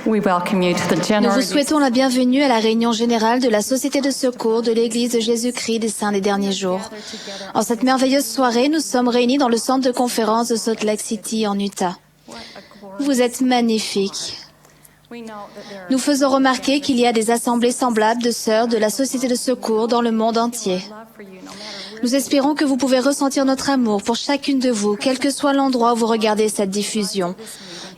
We welcome you to the Nous general vous souhaitons la bienvenue à la réunion générale de la Société de secours de l'Église de Jésus-Christ des Saints des Derniers Jours. En cette merveilleuse soirée, nous sommes réunis dans le centre de conférence de Salt Lake City en Utah. Vous êtes magnifiques. Nous faisons remarquer qu'il y a des assemblées semblables de sœurs de la Société de secours dans le monde entier. Nous espérons que vous pouvez ressentir notre amour pour chacune de vous, quel que soit l'endroit où vous regardez cette diffusion.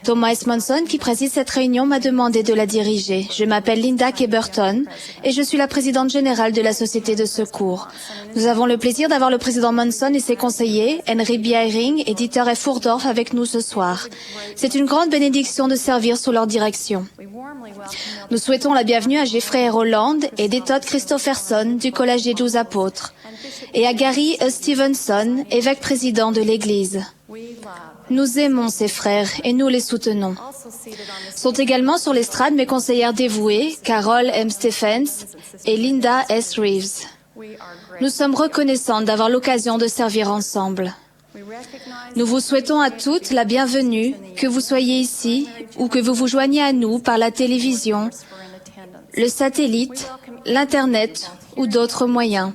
Thomas Esmonson, qui préside cette réunion, m'a demandé de la diriger. Je m'appelle Linda Keberton et je suis la présidente générale de la Société de secours. Nous avons le plaisir d'avoir le président Monson et ses conseillers, Henry Biering et Dieter F. Urdorf, avec nous ce soir. C'est une grande bénédiction de servir sous leur direction. Nous souhaitons la bienvenue à Jeffrey R. Holland et Todd Christopherson du Collège des 12 Apôtres et à Gary E. Stevenson, évêque président de l'Église. Nous aimons ces frères et nous les soutenons. Sont également sur l'estrade mes conseillères dévouées, Carol M. Stephens et Linda S. Reeves. Nous sommes reconnaissantes d'avoir l'occasion de servir ensemble. Nous vous souhaitons à toutes la bienvenue, que vous soyez ici ou que vous vous joigniez à nous par la télévision, le satellite, l'Internet ou d'autres moyens.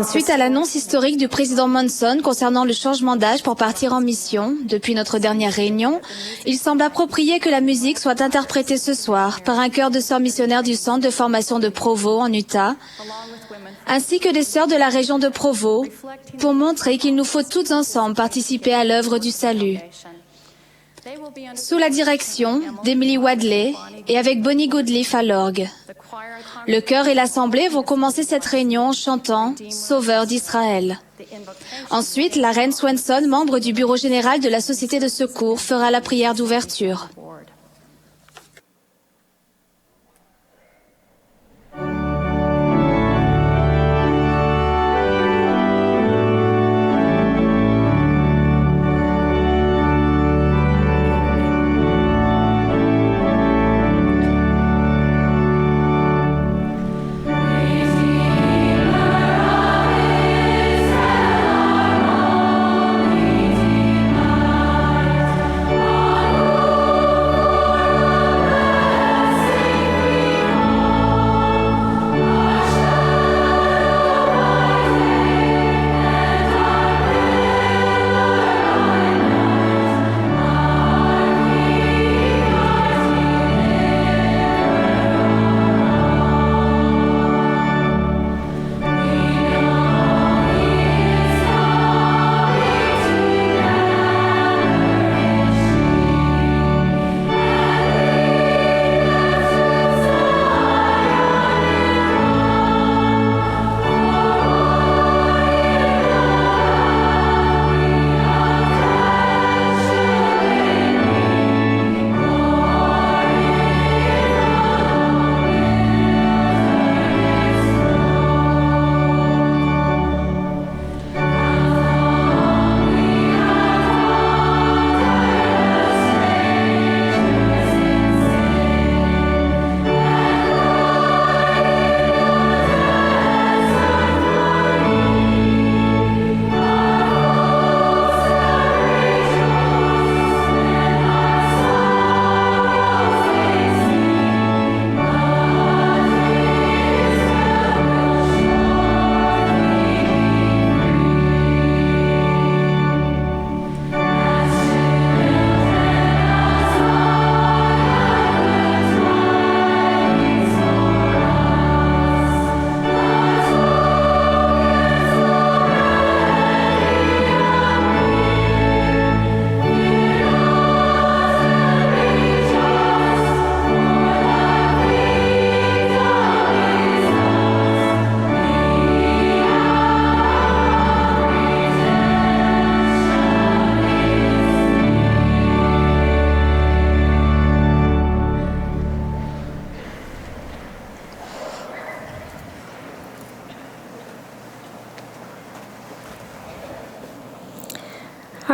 Suite à l'annonce historique du président Monson concernant le changement d'âge pour partir en mission, depuis notre dernière réunion, il semble approprié que la musique soit interprétée ce soir par un chœur de sœurs missionnaires du centre de formation de Provo en Utah, ainsi que des sœurs de la région de Provo, pour montrer qu'il nous faut toutes ensemble participer à l'œuvre du salut. Sous la direction d'Emily Wadley et avec Bonnie Goodleaf à l'orgue. Le chœur et l'assemblée vont commencer cette réunion en chantant « Sauveur d'Israël ». Ensuite, la reine Swenson, membre du bureau général de la Société de secours, fera la prière d'ouverture. Oh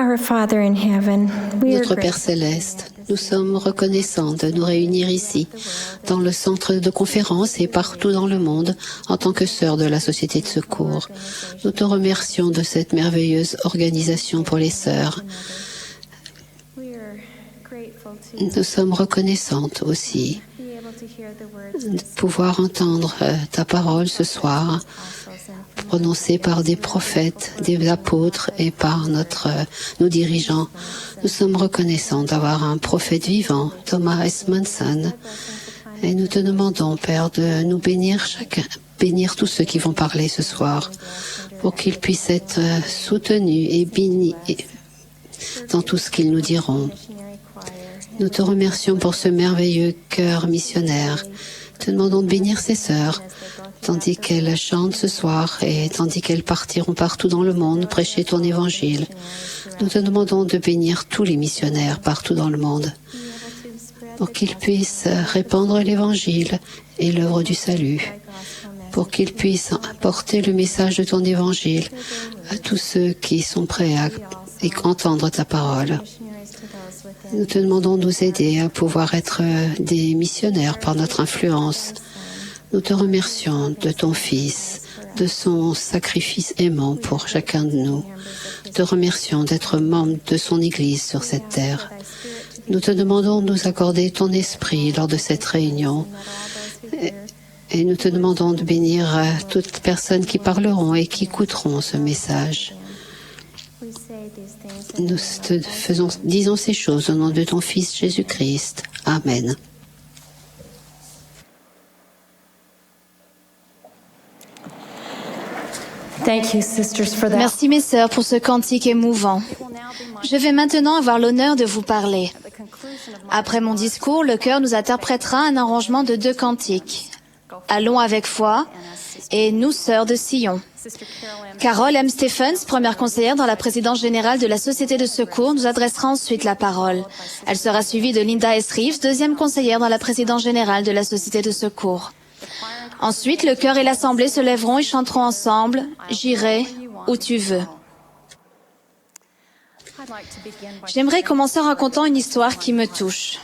Our Father in heaven, we are Notre Père grateful. céleste, nous sommes reconnaissants de nous réunir ici, dans le centre de conférence et partout dans le monde, en tant que sœurs de la Société de secours. Nous te remercions de cette merveilleuse organisation pour les sœurs. We are grateful to Nous sommes reconnaissantes aussi be able to hear the words de pouvoir entendre ta parole ce soir, apostles and prononcée par des prophètes, des apôtres et par nos dirigeants. Nous sommes reconnaissants d'avoir un prophète vivant, Thomas S. Monson, et nous te demandons, Père, de nous bénir bénir tous ceux qui vont parler ce soir, pour qu'ils puissent être soutenus et bénis dans tout ce qu'ils nous diront. missionary choir. Nous te remercions pour ce merveilleux cœur missionnaire. Te demandons de bénir ces sœurs, tandis qu'elles chantent ce soir et tandis qu'elles partiront partout dans le monde prêcher ton évangile. Nous te demandons de bénir tous les missionnaires partout dans le monde, pour qu'ils puissent répandre l'évangile et l'œuvre du salut, pour qu'ils puissent porter le message de ton évangile à tous ceux qui sont prêts à entendre ta parole. Nous te demandons de nous aider à pouvoir être des missionnaires par notre influence. Nous te remercions de ton Fils, de son sacrifice aimant pour chacun de nous. Te remercions d'être membre de son Église sur cette terre. Nous te demandons de nous accorder ton esprit lors de cette réunion. Et nous te demandons de bénir toutes personnes qui parleront et qui écouteront ce message. We say these things in Nous te disons ces choses au nom de ton Fils Jésus-Christ. Amen. Thank you, sisters, for that. Merci mes sœurs pour ce cantique émouvant. Je vais maintenant avoir l'honneur de vous parler. At the conclusion of my Après mon discours, le chœur nous interprétera un arrangement de 2 cantiques. Allons avec foi et Nous sœurs de Sion. Sister Carol M. Carol M. Stephens, première conseillère dans la présidence générale de la Société de secours, nous adressera ensuite la parole. Elle sera suivie de Linda S. Reeves, deuxième conseillère dans la présidence générale de la Société de secours. Ensuite, le chœur et l'assemblée se lèveront et chanteront ensemble « J'irai où tu veux ». I'd like to begin by J'aimerais commencer en racontant une histoire qui me touche.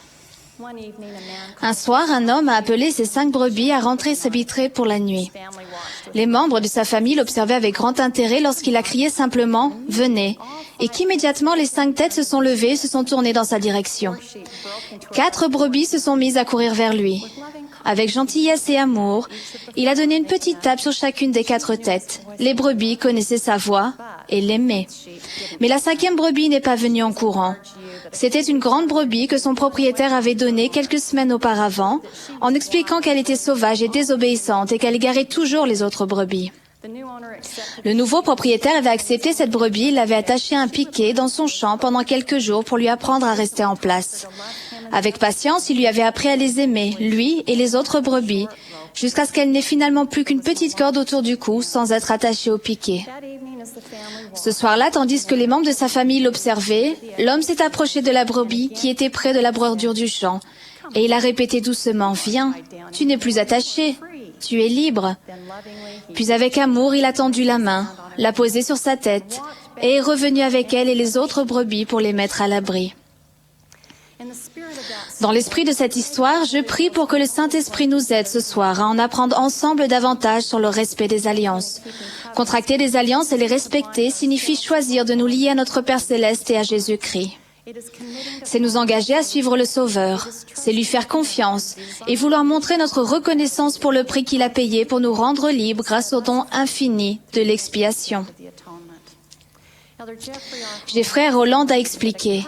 one evening a man Un soir, un homme a appelé ses 5 brebis à rentrer s'habitrer pour la nuit. family watched with Les membres de sa famille l'observaient avec grand intérêt lorsqu'il a crié simplement « Venez !» et qu'immédiatement les 5 têtes se sont levées et se sont tournées dans sa direction. sheep broke into 4 brebis se sont mises à courir vers lui. Avec gentillesse et amour, il a donné une petite tape sur chacune des 4 têtes. Les brebis connaissaient sa voix et l'aimaient. Mais la 5e brebis n'est pas venue en courant. C'était une grande brebis que son propriétaire avait donnée quelques semaines auparavant, en expliquant qu'elle était sauvage et désobéissante et qu'elle égarait toujours les autres brebis. the new owner accepted Le nouveau propriétaire avait accepté cette brebis et l'avait attachée à un piquet dans son champ pendant quelques jours pour lui apprendre à rester en place. Avec patience, il lui avait appris à les aimer, lui et les autres brebis, jusqu'à ce qu'elle n'ait finalement plus qu'une petite corde autour du cou sans être attachée au piquet. that evening as the family Ce soir-là, tandis que les membres de sa famille l'observaient, l'homme s'est approché de la brebis qui était près de la bordure du champ. Et il a répété doucement, « Viens, tu n'es plus attaché, tu es libre. » then lovingly he Puis avec amour, il a tendu la main, l'a posée sur sa tête, et est revenu avec elle et les autres brebis pour les mettre à l'abri. in the spirit of that Dans l'esprit de cette histoire, je prie pour que le Saint-Esprit nous aide ce soir à en apprendre ensemble davantage sur le respect des alliances. Contracter des alliances et les respecter signifie choisir de nous lier à notre Père Céleste et à Jésus-Christ. it is committing to C'est nous engager à suivre le Sauveur, c'est lui faire confiance et vouloir montrer notre reconnaissance pour le prix qu'il a payé pour nous rendre libres grâce au don infini de l'expiation. the atonement. Elder Jeffrey R. Jeffrey Holland a expliqué,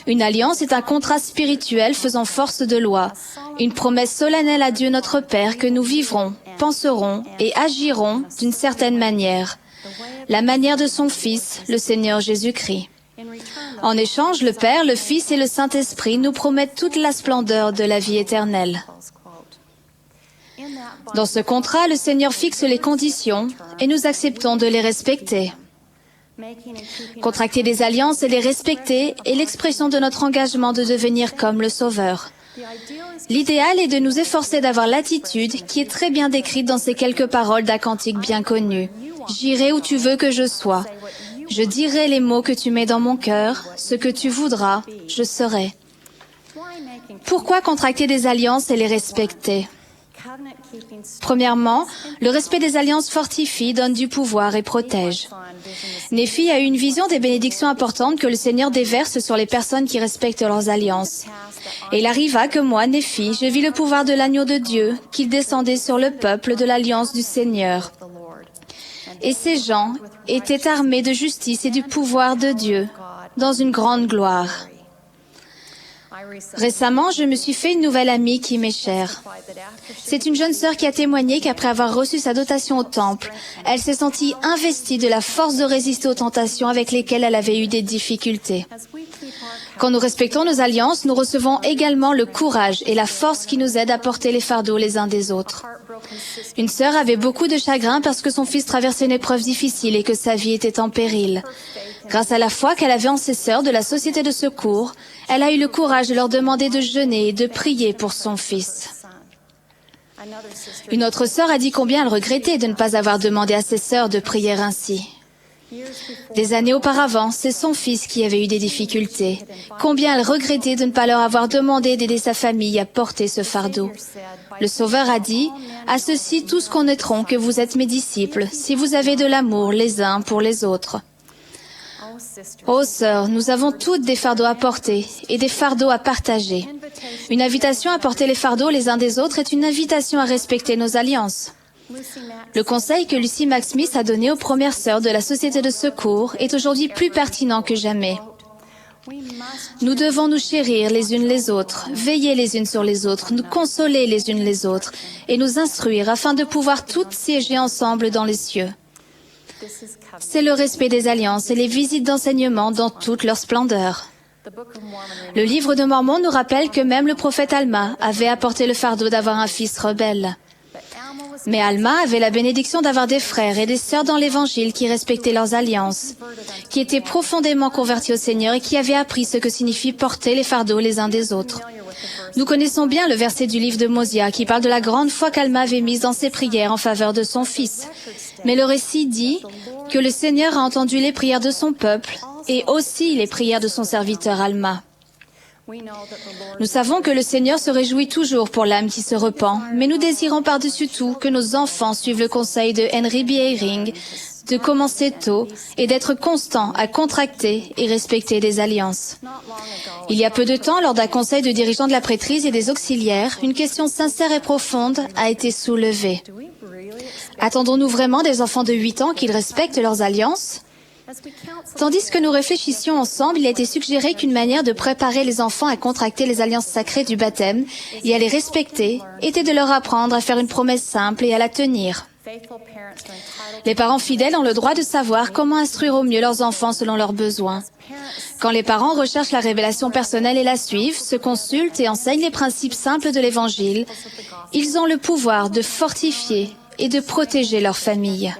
une alliance est un contrat spirituel faisant force de loi, une promesse solennelle à Dieu notre Père que nous vivrons, penserons et agirons d'une certaine manière, la manière de son Fils, le Seigneur Jésus-Christ. In return, En échange, le Père, le Fils et le Saint-Esprit nous promettent toute la splendeur de la vie éternelle. close quote. In that Dans ce contrat, le Seigneur fixe les conditions et nous acceptons de les respecter. making and keeping Contracter des alliances et les respecter est l'expression de notre engagement de devenir comme le Sauveur. the ideal is L'idéal est de nous efforcer d'avoir l'attitude qui est très bien décrite dans ces quelques paroles d'un cantique bien connu. « J'irai où tu veux que je sois ». Je dirai les mots que tu mets dans mon cœur, ce que tu voudras, je serai. Pourquoi contracter des alliances et les respecter? Premièrement, le respect des alliances fortifie, donne du pouvoir et protège. Néphi a eu une vision des bénédictions importantes que le Seigneur déverse sur les personnes qui respectent leurs alliances. Et il arriva que moi, Néphi, je vis le pouvoir de l'agneau de Dieu, qu'il descendait sur le peuple de l'alliance du Seigneur. Et ces gens étaient armés de justice et du pouvoir de Dieu, dans une grande gloire. Récemment, je me suis fait une nouvelle amie qui m'est chère. C'est une jeune sœur qui a témoigné qu'après avoir reçu sa dotation au temple, elle s'est sentie investie de la force de résister aux tentations avec lesquelles elle avait eu des difficultés. Quand nous respectons nos alliances, nous recevons également le courage et la force qui nous aident à porter les fardeaux les uns des autres. Une sœur avait beaucoup de chagrin parce que son fils traversait une épreuve difficile et que sa vie était en péril. Grâce à la foi qu'elle avait en ses sœurs de la Société de secours, elle a eu le courage de leur demander de jeûner et de prier pour son fils. Une autre sœur a dit combien elle regrettait de ne pas avoir demandé à ses sœurs de prier ainsi. Des années auparavant, c'est son fils qui avait eu des difficultés. Combien elle regrettait de ne pas leur avoir demandé d'aider sa famille à porter ce fardeau. Le Sauveur a dit, « À ceux-ci tous connaîtront que vous êtes mes disciples, si vous avez de l'amour les uns pour les autres. » Ô sœurs, nous avons toutes des fardeaux à porter et des fardeaux à partager. Une invitation à porter les fardeaux les uns des autres est une invitation à respecter nos alliances. Le conseil que Lucy Mack Smith a donné aux premières sœurs de la Société de secours est aujourd'hui plus pertinent que jamais. Nous devons nous chérir les unes les autres, veiller les unes sur les autres, nous consoler les unes les autres et nous instruire afin de pouvoir toutes siéger ensemble dans les cieux. C'est le respect des alliances et les visites d'enseignement dans toute leur splendeur. Le livre de Mormon nous rappelle que même le prophète Alma avait apporté le fardeau d'avoir un fils rebelle. Mais Alma avait la bénédiction d'avoir des frères et des sœurs dans l'Évangile qui respectaient leurs alliances, qui étaient profondément convertis au Seigneur et qui avaient appris ce que signifie porter les fardeaux les uns des autres. Nous connaissons bien le verset du livre de Mosia qui parle de la grande foi qu'Alma avait mise dans ses prières en faveur de son fils. Mais le récit dit que le Seigneur a entendu les prières de son peuple et aussi les prières de son serviteur Alma. Nous savons que le Seigneur se réjouit toujours pour l'âme qui se repent, mais nous désirons par-dessus tout que nos enfants suivent le conseil de Henry B. Eyring de commencer tôt et d'être constants à contracter et respecter des alliances. Il y a peu de temps, lors d'un conseil de dirigeants de la prêtrise et des auxiliaires, une question sincère et profonde a été soulevée. Attendons-nous vraiment des enfants de 8 ans qu'ils respectent leurs alliances? Tandis que nous réfléchissions ensemble, il a été suggéré qu'une manière de préparer les enfants à contracter les alliances sacrées du baptême et à les respecter était de leur apprendre à faire une promesse simple et à la tenir. Les parents fidèles ont le droit de savoir comment instruire au mieux leurs enfants selon leurs besoins. Quand les parents recherchent la révélation personnelle et la suivent, se consultent et enseignent les principes simples de l'Évangile, ils ont le pouvoir de fortifier et de protéger leur famille.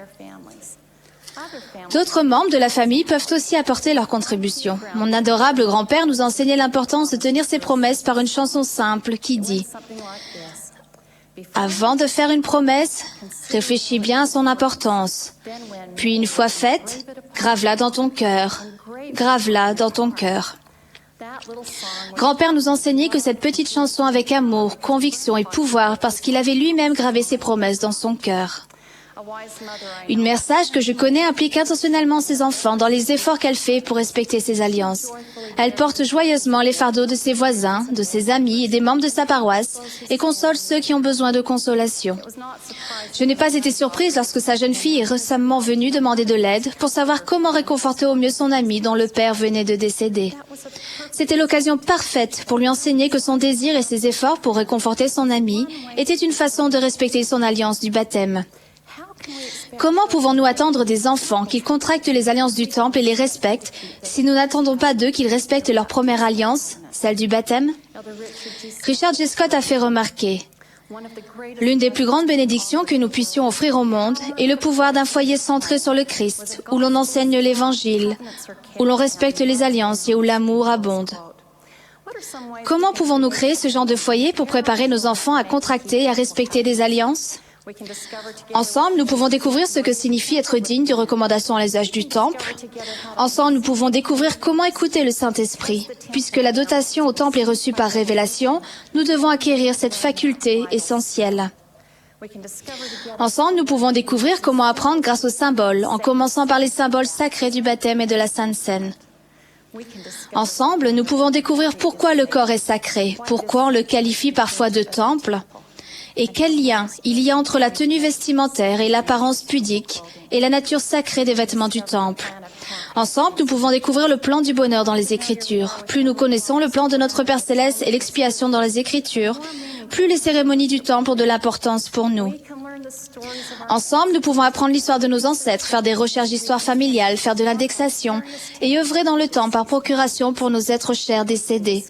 D'autres membres de la famille peuvent aussi apporter leur contribution. Mon adorable grand-père nous enseignait l'importance de tenir ses promesses par une chanson simple qui dit « Avant de faire une promesse, réfléchis bien à son importance. Puis une fois faite, grave-la dans ton cœur. Grave-la dans ton cœur. » Grand-père nous enseignait que cette petite chanson avec amour, conviction et pouvoir parce qu'il avait lui-même gravé ses promesses dans son cœur. Une mère sage que je connais implique intentionnellement ses enfants dans les efforts qu'elle fait pour respecter ses alliances. Elle porte joyeusement les fardeaux de ses voisins, de ses amis et des membres de sa paroisse et console ceux qui ont besoin de consolation. Je n'ai pas été surprise lorsque sa jeune fille est récemment venue demander de l'aide pour savoir comment réconforter au mieux son ami dont le père venait de décéder. C'était l'occasion parfaite pour lui enseigner que son désir et ses efforts pour réconforter son ami étaient une façon de respecter son alliance du baptême. Comment pouvons-nous attendre des enfants qu'ils contractent les alliances du temple et les respectent si nous n'attendons pas d'eux qu'ils respectent leur première alliance, celle du baptême? Richard J. Scott a fait remarquer « L'une des plus grandes bénédictions que nous puissions offrir au monde est le pouvoir d'un foyer centré sur le Christ, où l'on enseigne l'Évangile, où l'on respecte les alliances et où l'amour abonde. » Comment pouvons-nous créer ce genre de foyer pour préparer nos enfants à contracter et à respecter des alliances? Ensemble, nous pouvons découvrir ce que signifie être digne des recommandations à l'usage du temple. Ensemble, nous pouvons découvrir comment écouter le Saint-Esprit. Puisque la dotation au temple est reçue par révélation, nous devons acquérir cette faculté essentielle. Ensemble, nous pouvons découvrir comment apprendre grâce aux symboles, en commençant par les symboles sacrés du baptême et de la Sainte Seine. Ensemble, nous pouvons découvrir pourquoi le corps est sacré, pourquoi on le qualifie parfois de temple, et quel lien il y a entre la tenue vestimentaire et l'apparence pudique et la nature sacrée des vêtements du temple. Ensemble, nous pouvons découvrir le plan du bonheur dans les Écritures. Plus nous connaissons le plan de notre Père Céleste et l'expiation dans les Écritures, plus les cérémonies du temple ont de l'importance pour nous. Ensemble, nous pouvons apprendre l'histoire de nos ancêtres, faire des recherches d'histoire familiale, faire de l'indexation et œuvrer dans le temps par procuration pour nos êtres chers décédés.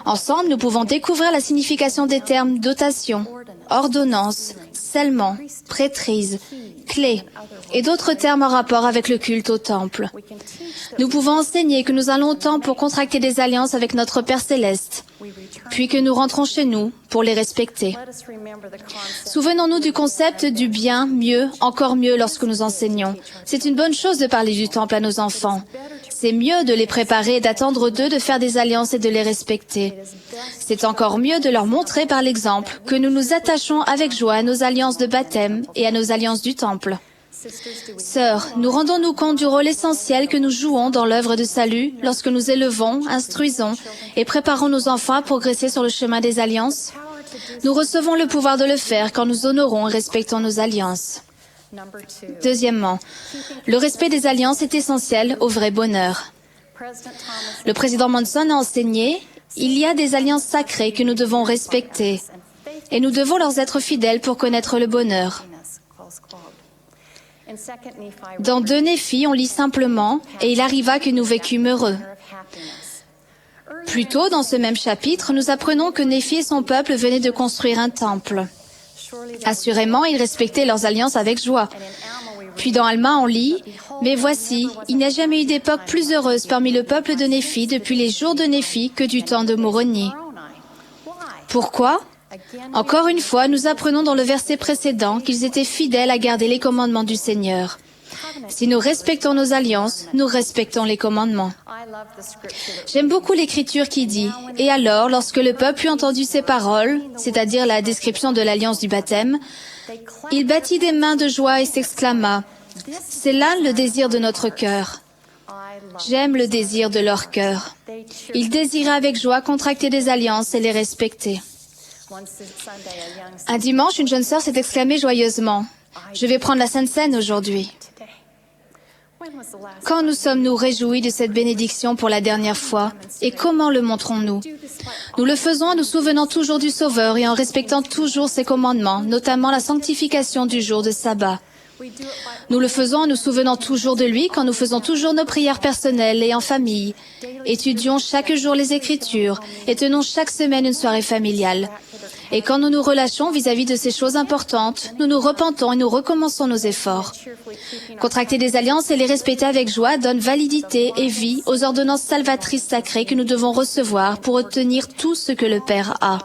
Ensemble, nous pouvons découvrir la signification des termes dotation, ordonnance, scellement, prêtrise, clé et d'autres termes en rapport avec le culte au temple. Nous pouvons enseigner que nous allons au temple pour contracter des alliances avec notre Père Céleste, puis que nous rentrons chez nous pour les respecter. Souvenons-nous du concept du bien, mieux, encore mieux lorsque nous enseignons. C'est une bonne chose de parler du temple à nos enfants. C'est mieux de les préparer et d'attendre d'eux de faire des alliances et de les respecter. C'est encore mieux de leur montrer par l'exemple que nous nous attachons avec joie à nos alliances de baptême et à nos alliances du temple. Sœurs, nous rendons-nous compte du rôle essentiel que nous jouons dans l'œuvre de salut lorsque nous élevons, instruisons et préparons nos enfants à progresser sur le chemin des alliances? Nous recevons le pouvoir de le faire quand nous honorons et respectons nos alliances. Deuxièmement, le respect des alliances est essentiel au vrai bonheur. Le président Monson a enseigné, il y a des alliances sacrées que nous devons respecter et nous devons leur être fidèles pour connaître le bonheur. Dans 2 Néphi, on lit simplement « Et il arriva que nous vécûmes heureux ». Plus tôt, dans ce même chapitre, nous apprenons que Néphi et son peuple venaient de construire un temple. Assurément, ils respectaient leurs alliances avec joie. Puis dans Alma, on lit « Mais voici, il n'y a jamais eu d'époque plus heureuse parmi le peuple de Néphi depuis les jours de Néphi que du temps de Moroni. » Pourquoi ? Encore une fois, nous apprenons dans le verset précédent qu'ils étaient fidèles à garder les commandements du Seigneur. Si nous respectons nos alliances, nous respectons les commandements. J'aime beaucoup l'écriture qui dit « Et alors, lorsque le peuple eut entendu ces paroles, c'est-à-dire la description de l'alliance du baptême, il battit des mains de joie et s'exclama « C'est là le désir de notre cœur. J'aime le désir de leur cœur. » Ils désiraient avec joie contracter des alliances et les respecter. Un dimanche, une jeune sœur s'est exclamée joyeusement « Je vais prendre la Sainte Seine aujourd'hui. » Quand nous sommes-nous réjouis de cette bénédiction pour la dernière fois et comment le montrons-nous? Nous le faisons en nous souvenant toujours du Sauveur et en respectant toujours ses commandements, notamment la sanctification du jour de sabbat. Nous le faisons en nous souvenant toujours de lui quand nous faisons toujours nos prières personnelles et en famille, étudions chaque jour les Écritures et tenons chaque semaine une soirée familiale. Et quand nous nous relâchons vis-à-vis de ces choses importantes, nous nous repentons et nous recommençons nos efforts. Contracter des alliances et les respecter avec joie donne validité et vie aux ordonnances salvatrices sacrées que nous devons recevoir pour obtenir tout ce que le Père a.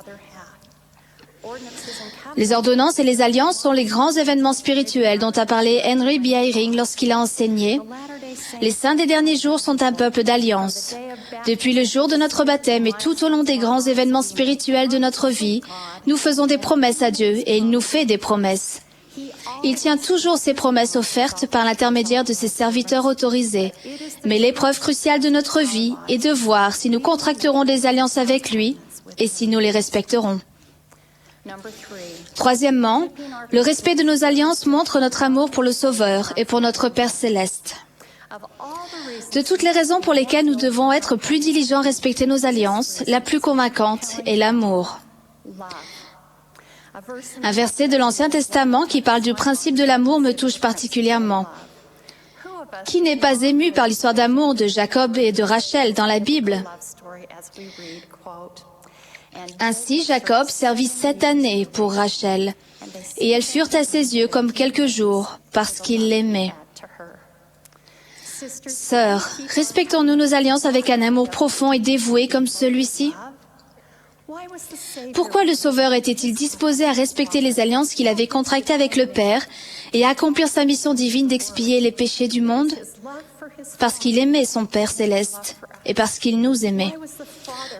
Les ordonnances et les alliances sont les grands événements spirituels dont a parlé Henry B. Eyring lorsqu'il a enseigné « Les saints des derniers jours sont un peuple d'alliance. Depuis le jour de notre baptême et tout au long des grands événements spirituels de notre vie, nous faisons des promesses à Dieu et il nous fait des promesses. Il tient toujours ses promesses offertes par l'intermédiaire de ses serviteurs autorisés. Mais l'épreuve cruciale de notre vie est de voir si nous contracterons des alliances avec lui et si nous les respecterons. Troisièmement, le respect de nos alliances montre notre amour pour le Sauveur et pour notre Père Céleste. De toutes les raisons pour lesquelles nous devons être plus diligents à respecter nos alliances, la plus convaincante est l'amour. Un verset de l'Ancien Testament qui parle du principe de l'amour me touche particulièrement. Qui n'est pas ému par l'histoire d'amour de Jacob et de Rachel dans la Bible? Ainsi, Jacob servit 7 années pour Rachel, et elles furent à ses yeux comme quelques jours, parce qu'il l'aimait. Sœurs, respectons-nous nos alliances avec un amour profond et dévoué comme celui-ci? Pourquoi le Sauveur était-il disposé à respecter les alliances qu'il avait contractées avec le Père et à accomplir sa mission divine d'expier les péchés du monde? Parce qu'il aimait son Père céleste et parce qu'il nous aimait.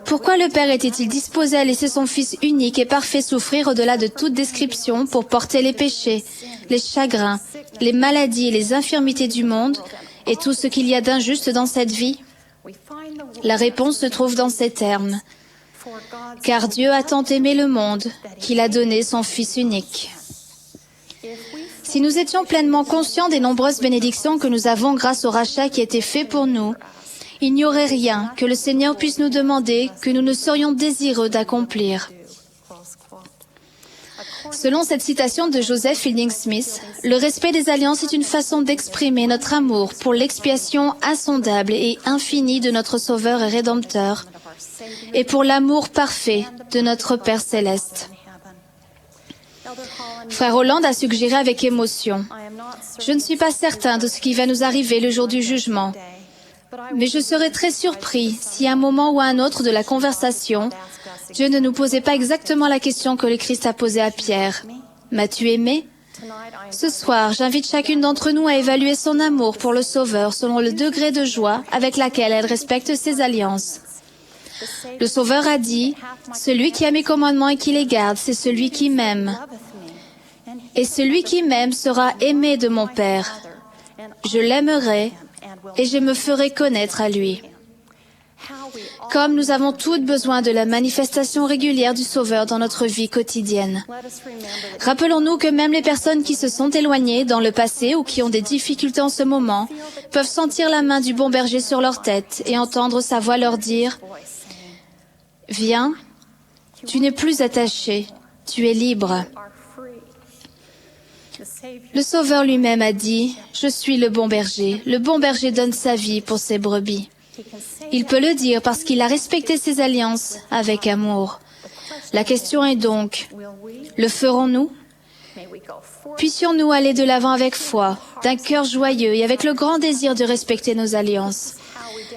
Pourquoi le Père était-il disposé à laisser son Fils unique et parfait souffrir au-delà de toute description pour porter les péchés, les chagrins, les maladies et les infirmités du monde et tout ce qu'il y a d'injuste dans cette vie? La réponse se trouve dans ces termes. Car Dieu a tant aimé le monde qu'il a donné son Fils unique. Si nous étions pleinement conscients des nombreuses bénédictions que nous avons grâce au rachat qui a été fait pour nous, il n'y aurait rien que le Seigneur puisse nous demander que nous ne serions désireux d'accomplir. Selon cette citation de Joseph Fielding Smith, le respect des alliances est une façon d'exprimer notre amour pour l'expiation insondable et infinie de notre Sauveur et Rédempteur, et pour l'amour parfait de notre Père céleste. Frère Holland a suggéré avec émotion, « Je ne suis pas certain de ce qui va nous arriver le jour du jugement, mais je serais très surpris si à un moment ou à un autre de la conversation, Dieu ne nous posait pas exactement la question que le Christ a posée à Pierre. « M'as-tu aimé ?» Ce soir, j'invite chacune d'entre nous à évaluer son amour pour le Sauveur selon le degré de joie avec laquelle elle respecte ses alliances. Le Sauveur a dit, « Celui qui a mes commandements et qui les garde, c'est celui qui m'aime. Et celui qui m'aime sera aimé de mon Père. Je l'aimerai et je me ferai connaître à lui. » Comme nous avons toutes besoin de la manifestation régulière du Sauveur dans notre vie quotidienne. Rappelons-nous que même les personnes qui se sont éloignées dans le passé ou qui ont des difficultés en ce moment peuvent sentir la main du bon berger sur leur tête et entendre sa voix leur dire « Viens, tu n'es plus attaché, tu es libre. » Le Sauveur lui-même a dit « Je suis le bon berger donne sa vie pour ses brebis. » Il peut le dire parce qu'il a respecté ses alliances avec amour. La question est donc, le ferons-nous? Puissions-nous aller de l'avant avec foi, d'un cœur joyeux et avec le grand désir de respecter nos alliances.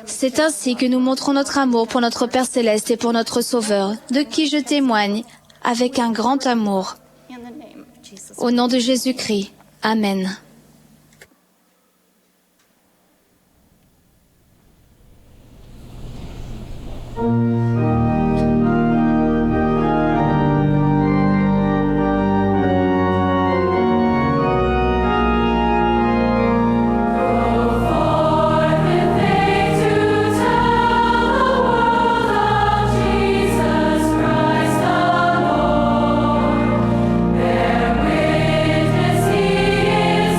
C'est ainsi que nous montrons notre amour pour notre Père Céleste et pour notre Sauveur, de qui je témoigne avec un grand amour. Au nom de Jésus-Christ. Amen. Witness he is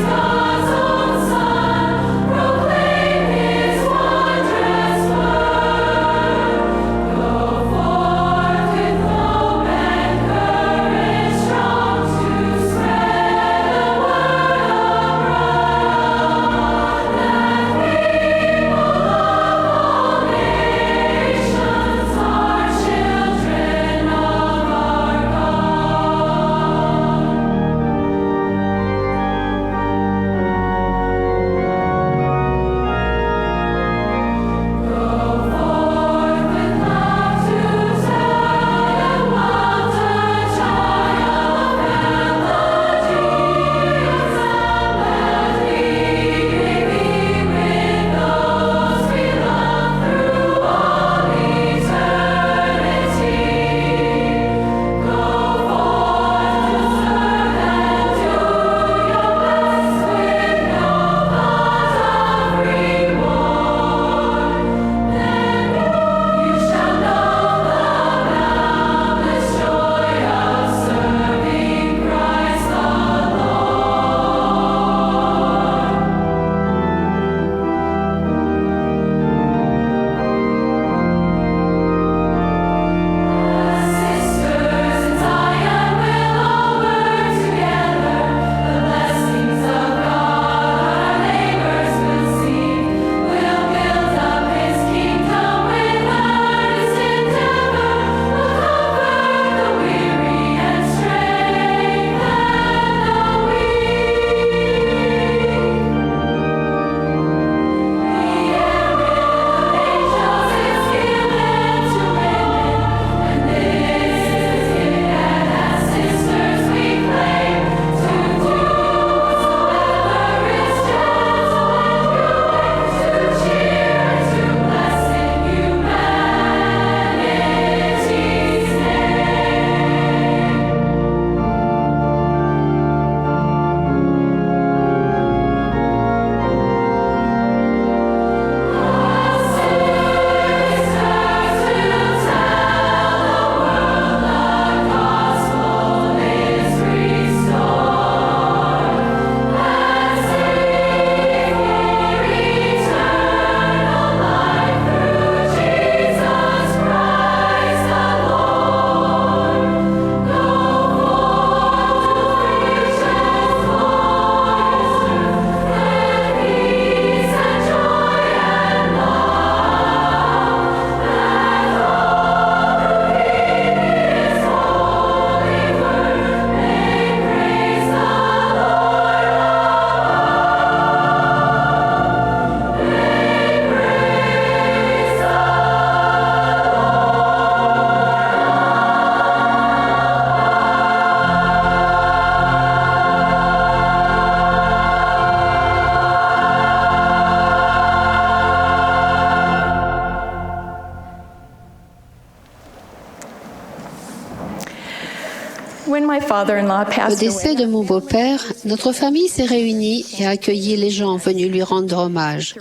Au décès de mon beau-père, notre famille s'est réunie et a accueilli les gens venus lui rendre hommage.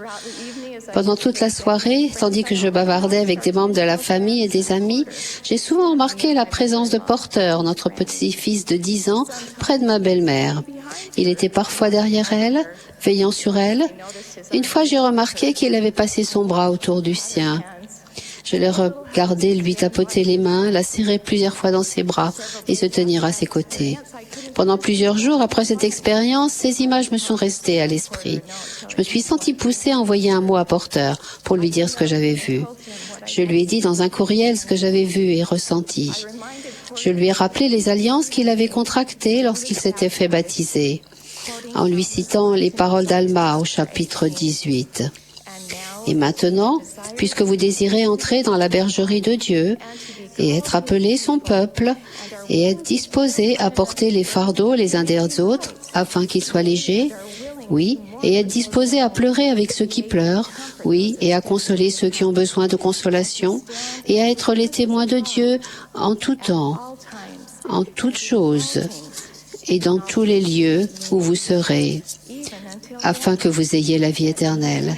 Pendant toute la soirée, tandis que je bavardais avec des membres de la famille et des amis, j'ai souvent remarqué la présence de Porter, notre petit-fils de 10 ans, près de ma belle-mère. Il était parfois derrière elle, veillant sur elle. Une fois, j'ai remarqué qu'il avait passé son bras autour du sien. Je l'ai regardé lui tapoter les mains, la serrer plusieurs fois dans ses bras et se tenir à ses côtés. Pendant plusieurs jours après cette expérience, ces images me sont restées à l'esprit. Je me suis sentie poussée à envoyer un mot à Porter pour lui dire ce que j'avais vu. Je lui ai dit dans un courriel ce que j'avais vu et ressenti. Je lui ai rappelé les alliances qu'il avait contractées lorsqu'il s'était fait baptiser, en lui citant les paroles d'Alma au chapitre 18. Et maintenant, puisque vous désirez entrer dans la bergerie de Dieu et être appelé son peuple et être disposé à porter les fardeaux les uns des autres afin qu'ils soient légers, oui, et être disposé à pleurer avec ceux qui pleurent, oui, et à consoler ceux qui ont besoin de consolation, et à être les témoins de Dieu en tout temps, en toutes choses, et dans tous les lieux où vous serez, afin que vous ayez la vie éternelle.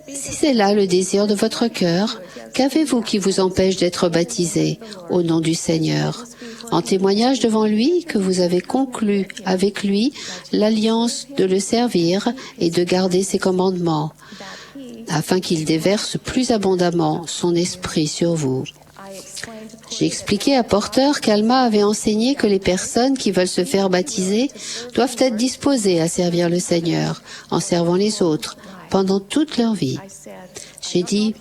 Si c'est là le désir de votre cœur, qu'avez-vous qui vous empêche d'être baptisé au nom du Seigneur, en témoignage devant lui que vous avez conclu avec lui l'alliance de le servir et de garder ses commandements, afin qu'il déverse plus abondamment son esprit sur vous? J'ai expliqué à Porter qu'Alma avait enseigné que les personnes qui veulent se faire baptiser doivent être disposées à servir le Seigneur en servant les autres pendant toute leur vie. J'ai dit,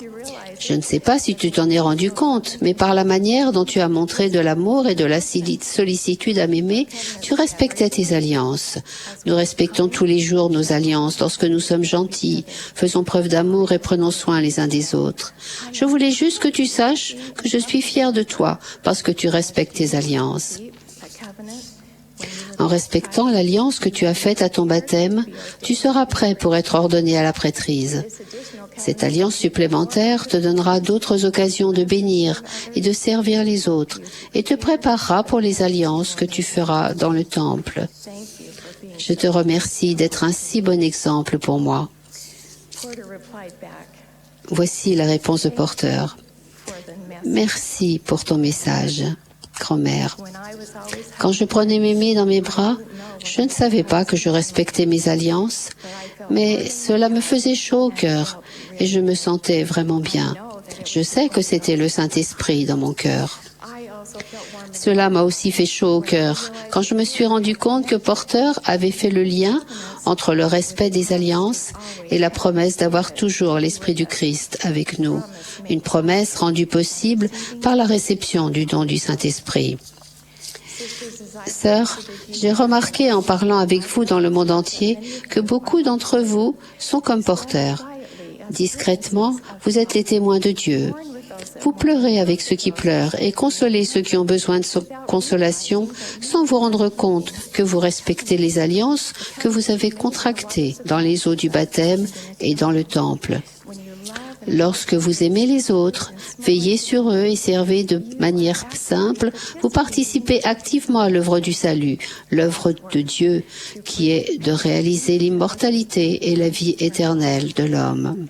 je ne sais pas si tu t'en es rendu compte, mais par la manière dont tu as montré de l'amour et de la sollicitude à m'aimer, tu respectais tes alliances. Nous respectons tous les jours nos alliances lorsque nous sommes gentils, faisons preuve d'amour et prenons soin les uns des autres. Je voulais juste que tu saches que je suis fière de toi parce que tu respectes tes alliances. En respectant l'alliance que tu as faite à ton baptême, tu seras prêt pour être ordonné à la prêtrise. Cette alliance supplémentaire te donnera d'autres occasions de bénir et de servir les autres et te préparera pour les alliances que tu feras dans le temple. Je te remercie d'être un si bon exemple pour moi. Voici la réponse de Porter. Merci pour ton message, grand-mère. Quand je prenais Mémé dans mes bras, je ne savais pas que je respectais mes alliances, mais cela me faisait chaud au cœur et je me sentais vraiment bien. Je sais que c'était le Saint-Esprit dans mon cœur. Cela m'a aussi fait chaud au cœur quand je me suis rendu compte que Porter avait fait le lien entre le respect des alliances et la promesse d'avoir toujours l'Esprit du Christ avec nous, une promesse rendue possible par la réception du don du Saint-Esprit. Sœurs, j'ai remarqué en parlant avec vous dans le monde entier que beaucoup d'entre vous sont comme Porter. Discrètement, vous êtes les témoins de Dieu. Vous pleurez avec ceux qui pleurent et consolez ceux qui ont besoin de consolation sans vous rendre compte que vous respectez les alliances que vous avez contractées dans les eaux du baptême et dans le temple. Lorsque vous aimez les autres, veillez sur eux et servez de manière simple, vous participez activement à l'œuvre du salut, l'œuvre de Dieu qui est de réaliser l'immortalité et la vie éternelle de l'homme.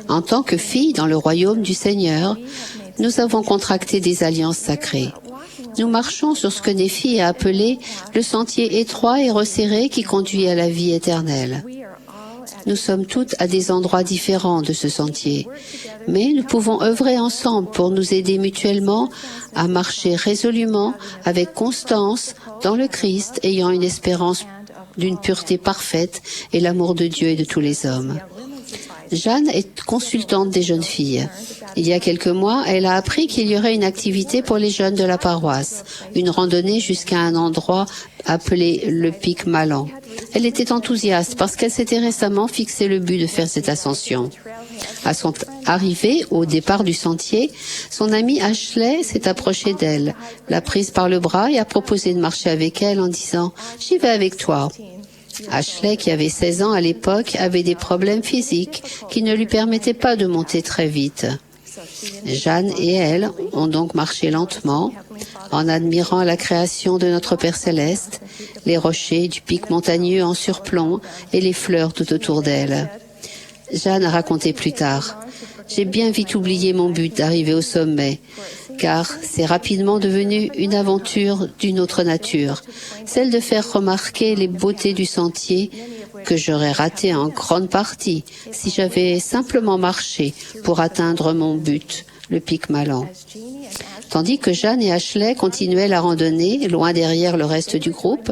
En tant que filles dans le royaume du Seigneur, nous avons contracté des alliances sacrées. Nous marchons sur ce que Néphi a appelé le sentier étroit et resserré qui conduit à la vie éternelle. Nous sommes toutes à des endroits différents de ce sentier, mais nous pouvons œuvrer ensemble pour nous aider mutuellement à marcher résolument, avec constance, dans le Christ, ayant une espérance d'une pureté parfaite et l'amour de Dieu et de tous les hommes. Jeanne est consultante des jeunes filles. Il y a quelques mois, elle a appris qu'il y aurait une activité pour les jeunes de la paroisse, une randonnée jusqu'à un endroit appelé le Pic Malan. Elle était enthousiaste parce qu'elle s'était récemment fixé le but de faire cette ascension. À son arrivée au départ du sentier, son amie Ashley s'est approchée d'elle, l'a prise par le bras et a proposé de marcher avec elle en disant « J'y vais avec toi ». Ashley, qui avait 16 ans à l'époque, avait des problèmes physiques qui ne lui permettaient pas de monter très vite. Jeanne et elle ont donc marché lentement en admirant la création de notre Père Céleste, les rochers du pic montagneux en surplomb et les fleurs tout autour d'elle. Jeanne a raconté plus tard: « J'ai bien vite oublié mon but d'arriver au sommet, car c'est rapidement devenu une aventure d'une autre nature, celle de faire remarquer les beautés du sentier que j'aurais raté en grande partie si j'avais simplement marché pour atteindre mon but, le pic Malan. » Tandis que Jeanne et Ashley continuaient la randonnée, loin derrière le reste du groupe,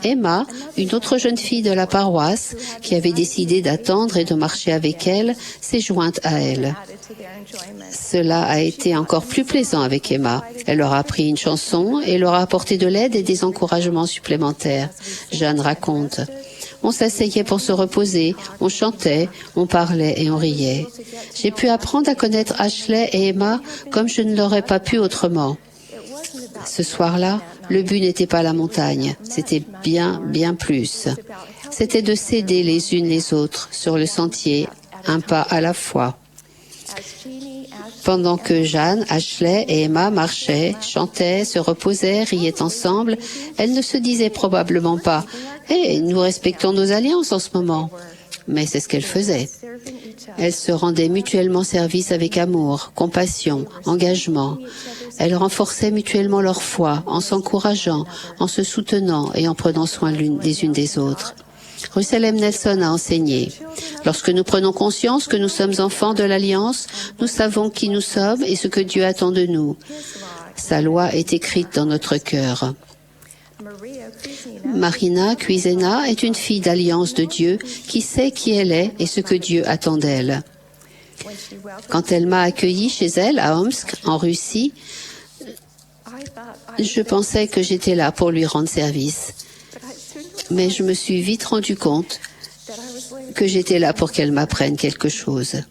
Emma, une autre jeune fille de la paroisse, qui avait décidé d'attendre et de marcher avec elle, s'est jointe à elle. Cela a été encore plus plaisant avec Emma. Elle leur a appris une chanson et leur a apporté de l'aide et des encouragements supplémentaires. Jeanne raconte: « On s'asseyait pour se reposer, on chantait, on parlait et on riait. J'ai pu apprendre à connaître Ashley et Emma comme je ne l'aurais pas pu autrement. Ce soir-là, le but n'était pas la montagne, c'était bien plus. C'était de s'aider les unes les autres sur le sentier, un pas à la fois. » Pendant que Jeanne, Ashley et Emma marchaient, chantaient, se reposaient, riaient ensemble, elles ne se disaient probablement pas « Hey, nous respectons nos alliances en ce moment ». Mais c'est ce qu'elles faisaient. Elles se rendaient mutuellement service avec amour, compassion, engagement. Elles renforçaient mutuellement leur foi en s'encourageant, en se soutenant et en prenant soin l'une des autres. Russell M. Nelson a enseigné: « Lorsque nous prenons conscience que nous sommes enfants de l'Alliance, nous savons qui nous sommes et ce que Dieu attend de nous. Sa loi est écrite dans notre cœur. » Marina Cuisena est une fille d'Alliance de Dieu qui sait qui elle est et ce que Dieu attend d'elle. Quand elle m'a accueillie chez elle à Omsk, en Russie, je pensais que j'étais là pour lui rendre service. Mais je me suis vite rendu compte que j'étais là pour qu'elle m'apprenne quelque chose.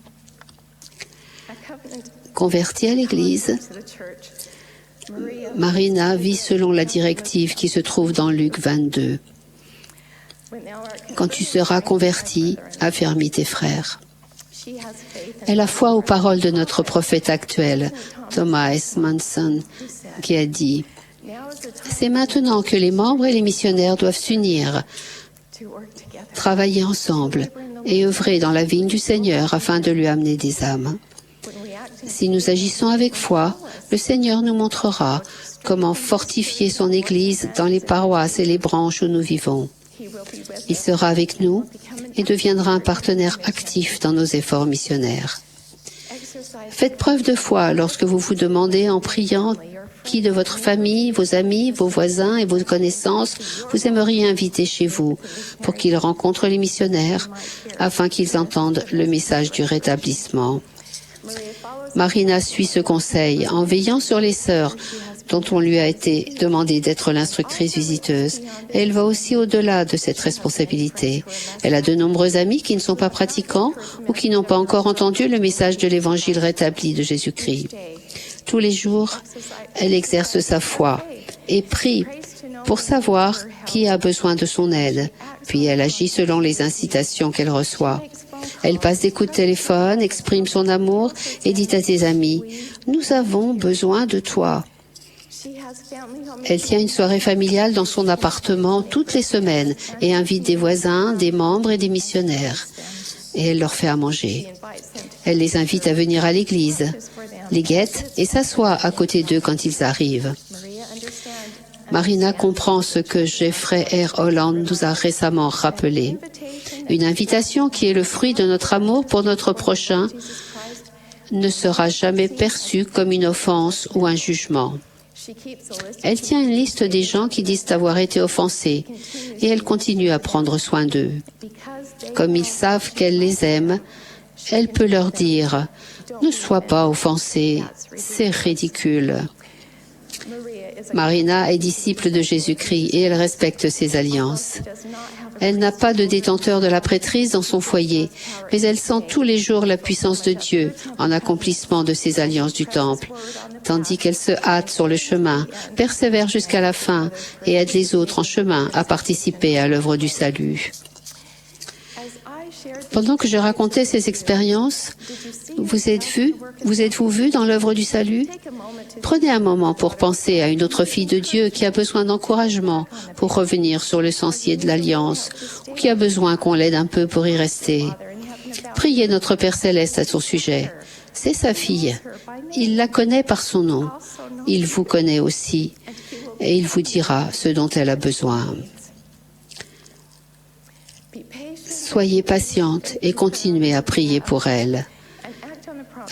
Convertie à l'Église, Marina vit selon la directive qui se trouve dans Luc 22. Quand tu seras converti, affermis tes frères. Elle a foi aux paroles de notre prophète actuel, Thomas S. Manson, qui a dit: « C'est maintenant que les membres et les missionnaires doivent s'unir, travailler ensemble et œuvrer dans la vigne du Seigneur afin de lui amener des âmes. Si nous agissons avec foi, le Seigneur nous montrera comment fortifier son Église dans les paroisses et les branches où nous vivons. Il sera avec nous et deviendra un partenaire actif dans nos efforts missionnaires. Faites preuve de foi lorsque vous vous demandez en priant qui de votre famille, vos amis, vos voisins et vos connaissances vous aimeriez inviter chez vous pour qu'ils rencontrent les missionnaires afin qu'ils entendent le message du rétablissement. » Marina suit ce conseil en veillant sur les sœurs dont on lui a été demandé d'être l'instructrice visiteuse. Et elle va aussi au-delà de cette responsabilité. Elle a de nombreux amis qui ne sont pas pratiquants ou qui n'ont pas encore entendu le message de l'Évangile rétabli de Jésus-Christ. Tous les jours, elle exerce sa foi et prie pour savoir qui a besoin de son aide. Puis elle agit selon les incitations qu'elle reçoit. Elle passe des coups de téléphone, exprime son amour et dit à ses amis: « Nous avons besoin de toi. » Elle tient une soirée familiale dans son appartement toutes les semaines et invite des voisins, des membres et des missionnaires. Et elle leur fait à manger. Elle les invite à venir à l'église, les guette et s'assoit à côté d'eux quand ils arrivent. Marina comprend ce que Jeffrey R. Holland nous a récemment rappelé. Une invitation qui est le fruit de notre amour pour notre prochain ne sera jamais perçue comme une offense ou un jugement. Elle tient une liste des gens qui disent avoir été offensés et elle continue à prendre soin d'eux. Comme ils savent qu'elle les aime, elle peut leur dire: « Ne sois pas offensé, c'est ridicule. » Marina est disciple de Jésus-Christ et elle respecte ses alliances. Elle n'a pas de détenteur de la prêtrise dans son foyer, mais elle sent tous les jours la puissance de Dieu en accomplissement de ses alliances du Temple, tandis qu'elle se hâte sur le chemin, persévère jusqu'à la fin et aide les autres en chemin à participer à l'œuvre du salut. Pendant que je racontais ces expériences, vous êtes-vous vu dans l'œuvre du salut? Prenez un moment pour penser à une autre fille de Dieu qui a besoin d'encouragement pour revenir sur le sentier de l'Alliance ou qui a besoin qu'on l'aide un peu pour y rester. Priez notre Père Céleste à son sujet. C'est sa fille. Il la connaît par son nom. Il vous connaît aussi et il vous dira ce dont elle a besoin. Soyez patiente et continuez à prier pour elle.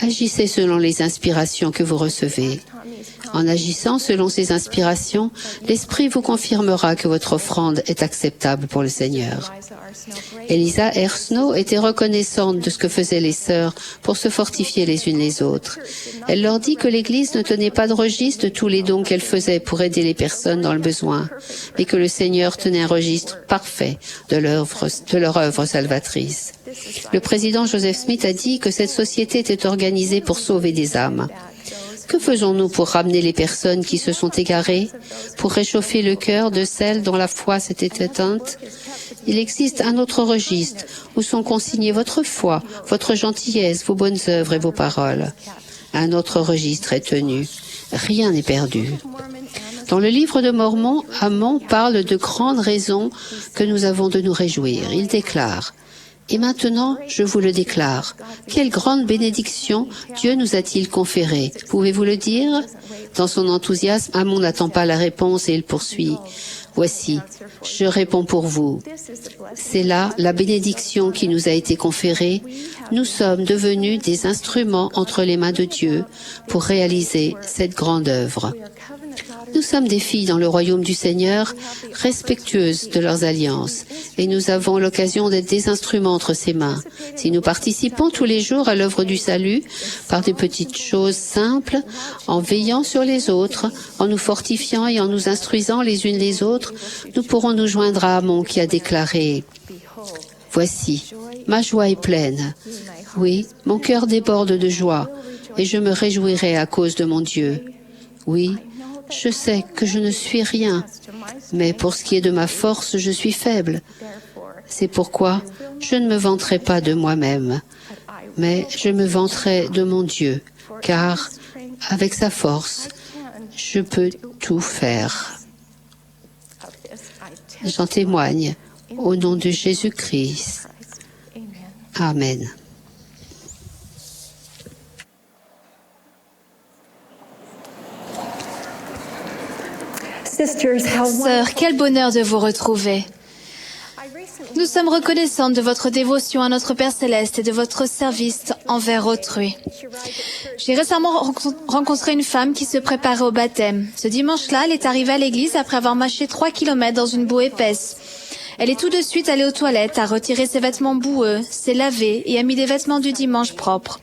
Agissez selon les inspirations que vous recevez. En agissant selon ces inspirations, l'Esprit vous confirmera que votre offrande est acceptable pour le Seigneur. Elisa R. Snow était reconnaissante de ce que faisaient les sœurs pour se fortifier les unes les autres. Elle leur dit que l'Église ne tenait pas de registre de tous les dons qu'elle faisait pour aider les personnes dans le besoin, mais que le Seigneur tenait un registre parfait de leur œuvre salvatrice. Le président Joseph Smith a dit que cette société était organisée pour sauver des âmes. Que faisons-nous pour ramener les personnes qui se sont égarées, pour réchauffer le cœur de celles dont la foi s'était éteinte? Il existe un autre registre où sont consignés votre foi, votre gentillesse, vos bonnes œuvres et vos paroles. Un autre registre est tenu. Rien n'est perdu. Dans le livre de Mormon, Ammon parle de grandes raisons que nous avons de nous réjouir. Il déclare: « Et maintenant, je vous le déclare. Quelle grande bénédiction Dieu nous a-t-il conférée? Pouvez-vous le dire ?» Dans son enthousiasme, Ammon n'attend pas la réponse et il poursuit. « Voici, je réponds pour vous. C'est là la bénédiction qui nous a été conférée. Nous sommes devenus des instruments entre les mains de Dieu pour réaliser cette grande œuvre. Nous sommes des filles dans le royaume du Seigneur, respectueuses de leurs alliances, et nous avons l'occasion d'être des instruments entre ses mains. Si nous participons tous les jours à l'œuvre du salut, par des petites choses simples, en veillant sur les autres, en nous fortifiant et en nous instruisant les unes les autres, nous pourrons nous joindre à Ammon qui a déclaré: « Voici, ma joie est pleine. Oui, mon cœur déborde de joie, et je me réjouirai à cause de mon Dieu. Oui, je sais que je ne suis rien, mais pour ce qui est de ma force, je suis faible. C'est pourquoi je ne me vanterai pas de moi-même, mais je me vanterai de mon Dieu, car avec sa force, je peux tout faire. » J'en témoigne au nom de Jésus-Christ. Amen. Sœurs, quel bonheur de vous retrouver. Nous sommes reconnaissantes de votre dévotion à notre Père Céleste et de votre service envers autrui. J'ai récemment rencontré une femme qui se préparait au baptême. Ce dimanche-là, elle est arrivée à l'église après avoir marché 3 kilomètres dans une boue épaisse. Elle est tout de suite allée aux toilettes, a retiré ses vêtements boueux, s'est lavée et a mis des vêtements du dimanche propres.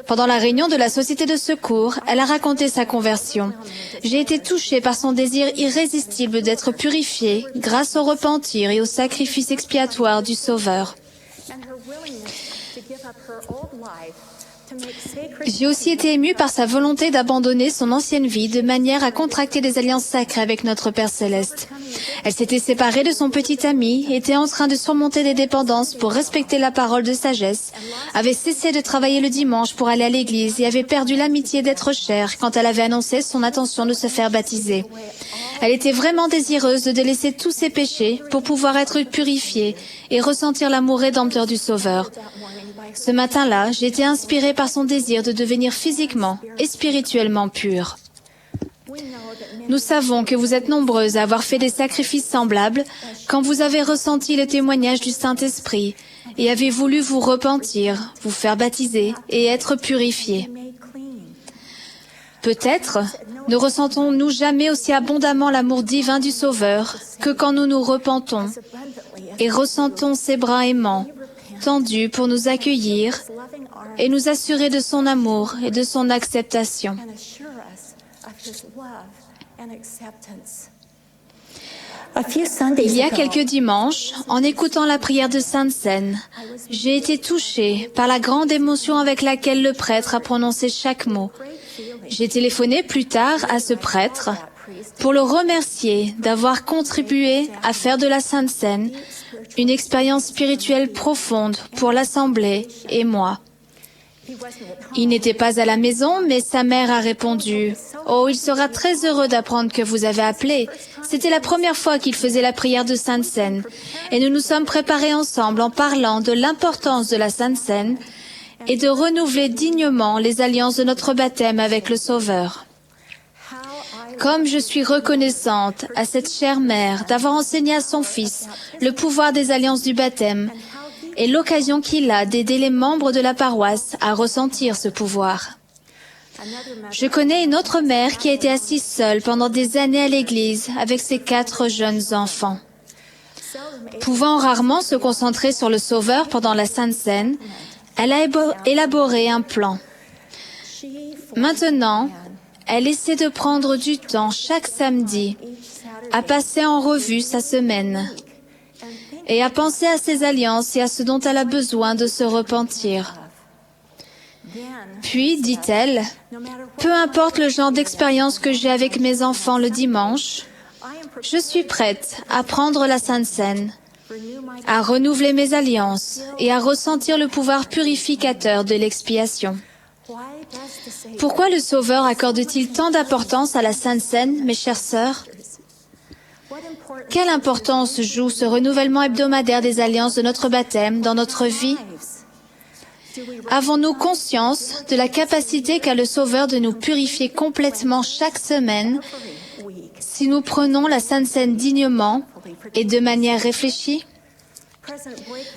Pendant la réunion de la Société de secours, elle a raconté sa conversion. J'ai été touchée par son désir irrésistible d'être purifiée grâce au repentir et au sacrifice expiatoire du Sauveur. J'ai aussi été émue par sa volonté d'abandonner son ancienne vie de manière à contracter des alliances sacrées avec notre Père Céleste. Elle s'était séparée de son petit ami, était en train de surmonter des dépendances pour respecter la parole de sagesse, avait cessé de travailler le dimanche pour aller à l'église et avait perdu l'amitié d'être chère quand elle avait annoncé son intention de se faire baptiser. Elle était vraiment désireuse de délaisser tous ses péchés pour pouvoir être purifiée et ressentir l'amour rédempteur du Sauveur. Ce matin-là, j'ai été inspirée par son désir de devenir physiquement et spirituellement pure. Nous savons que vous êtes nombreuses à avoir fait des sacrifices semblables quand vous avez ressenti le témoignage du Saint-Esprit et avez voulu vous repentir, vous faire baptiser et être purifiés. Peut-être ne ressentons-nous jamais aussi abondamment l'amour divin du Sauveur que quand nous nous repentons et ressentons ses bras aimants, tendus pour nous accueillir et nous assurer de son amour et de son acceptation. Il y a quelques dimanches, en écoutant la prière de Sainte Seine, j'ai été touchée par la grande émotion avec laquelle le prêtre a prononcé chaque mot. J'ai téléphoné plus tard à ce prêtre pour le remercier d'avoir contribué à faire de la Sainte Seine une expérience spirituelle profonde pour l'Assemblée et moi. Il n'était pas à la maison, mais sa mère a répondu « Oh, il sera très heureux d'apprendre que vous avez appelé. C'était la première fois qu'il faisait la prière de Sainte Seine. Et nous nous sommes préparés ensemble en parlant de l'importance de la Sainte Seine et de renouveler dignement les alliances de notre baptême avec le Sauveur. Comme je suis reconnaissante à cette chère mère d'avoir enseigné à son fils le pouvoir des alliances du baptême et l'occasion qu'il a d'aider les membres de la paroisse à ressentir ce pouvoir. Je connais une autre mère qui a été assise seule pendant des années à l'église avec ses 4 jeunes enfants. Pouvant rarement se concentrer sur le Sauveur pendant la Sainte Seine, elle a élaboré un plan. Maintenant, elle essaie de prendre du temps chaque samedi à passer en revue sa semaine et à penser à ses alliances et à ce dont elle a besoin de se repentir. Puis, dit-elle, peu importe le genre d'expérience que j'ai avec mes enfants le dimanche, je suis prête à prendre la Sainte Seine, à renouveler mes alliances et à ressentir le pouvoir purificateur de l'expiation. Pourquoi le Sauveur accorde-t-il tant d'importance à la Sainte Seine, mes chères sœurs? Quelle importance joue ce renouvellement hebdomadaire des alliances de notre baptême dans notre vie? Avons-nous conscience de la capacité qu'a le Sauveur de nous purifier complètement chaque semaine si nous prenons la Sainte Seine dignement et de manière réfléchie?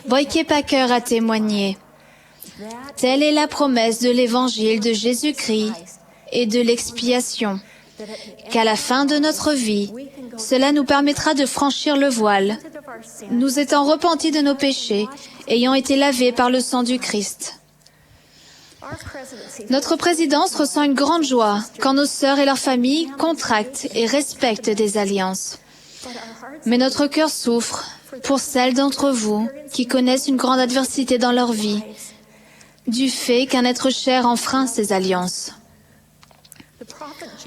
Boyke Packer a témoigné. Telle est la promesse de l'évangile de Jésus-Christ et de l'expiation, qu'à la fin de notre vie, cela nous permettra de franchir le voile, nous étant repentis de nos péchés, ayant été lavés par le sang du Christ. Notre présidence ressent une grande joie quand nos sœurs et leurs familles contractent et respectent des alliances. Mais notre cœur souffre pour celles d'entre vous qui connaissent une grande adversité dans leur vie, du fait qu'un être cher enfreint ces alliances.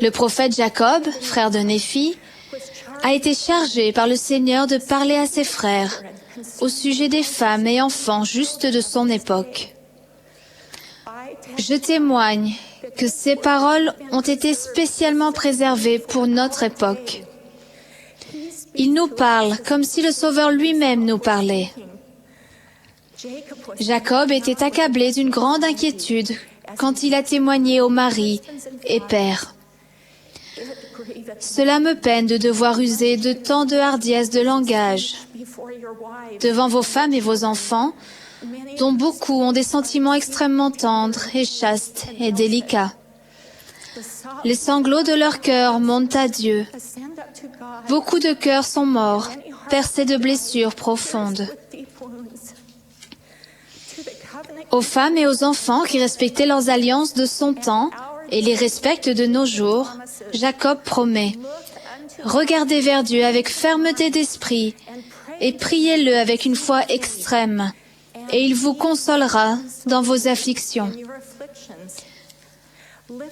Le prophète Jacob, frère de Néphi, a été chargé par le Seigneur de parler à ses frères au sujet des femmes et enfants justes de son époque. Je témoigne que ces paroles ont été spécialement préservées pour notre époque. Il nous parle comme si le Sauveur lui-même nous parlait. Jacob était accablé d'une grande inquiétude quand il a témoigné aux maris et pères. Cela me peine de devoir user de tant de hardiesse de langage devant vos femmes et vos enfants, dont beaucoup ont des sentiments extrêmement tendres et chastes et délicats. Les sanglots de leur cœur montent à Dieu. Beaucoup de cœurs sont morts, percés de blessures profondes. Aux femmes et aux enfants qui respectaient leurs alliances de son temps et les respectent de nos jours, Jacob promet « Regardez vers Dieu avec fermeté d'esprit et priez-le avec une foi extrême, et il vous consolera dans vos afflictions.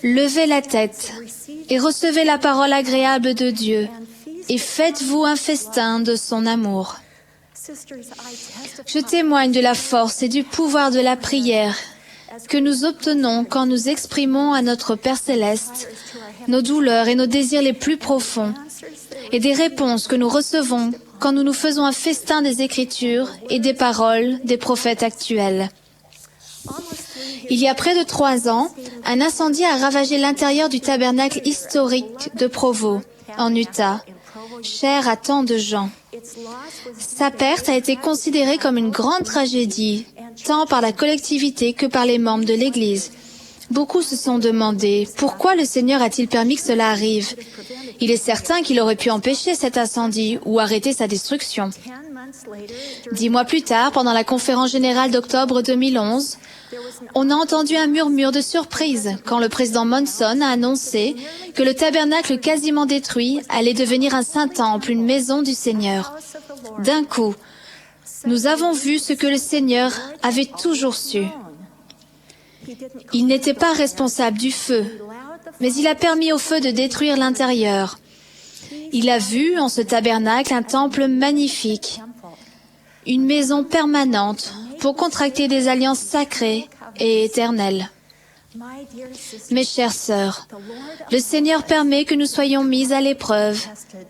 Levez la tête et recevez la parole agréable de Dieu, et faites-vous un festin de son amour. » Je témoigne de la force et du pouvoir de la prière que nous obtenons quand nous exprimons à notre Père céleste nos douleurs et nos désirs les plus profonds, et des réponses que nous recevons quand nous nous faisons un festin des Écritures et des paroles des prophètes actuels. Il y a près de 3 ans, un incendie a ravagé l'intérieur du tabernacle historique de Provo, en Utah, cher à tant de gens. Sa perte a été considérée comme une grande tragédie, tant par la collectivité que par les membres de l'Église. Beaucoup se sont demandé pourquoi le Seigneur a-t-il permis que cela arrive. Il est certain qu'il aurait pu empêcher cet incendie ou arrêter sa destruction. 10 mois plus tard, pendant la conférence générale d'octobre 2011, on a entendu un murmure de surprise quand le président Monson a annoncé que le tabernacle quasiment détruit allait devenir un saint temple, une maison du Seigneur. D'un coup, nous avons vu ce que le Seigneur avait toujours su. Il n'était pas responsable du feu, mais il a permis au feu de détruire l'intérieur. Il a vu en ce tabernacle un temple magnifique, une maison permanente pour contracter des alliances sacrées et éternelles. Mes chères sœurs, le Seigneur permet que nous soyons mis à l'épreuve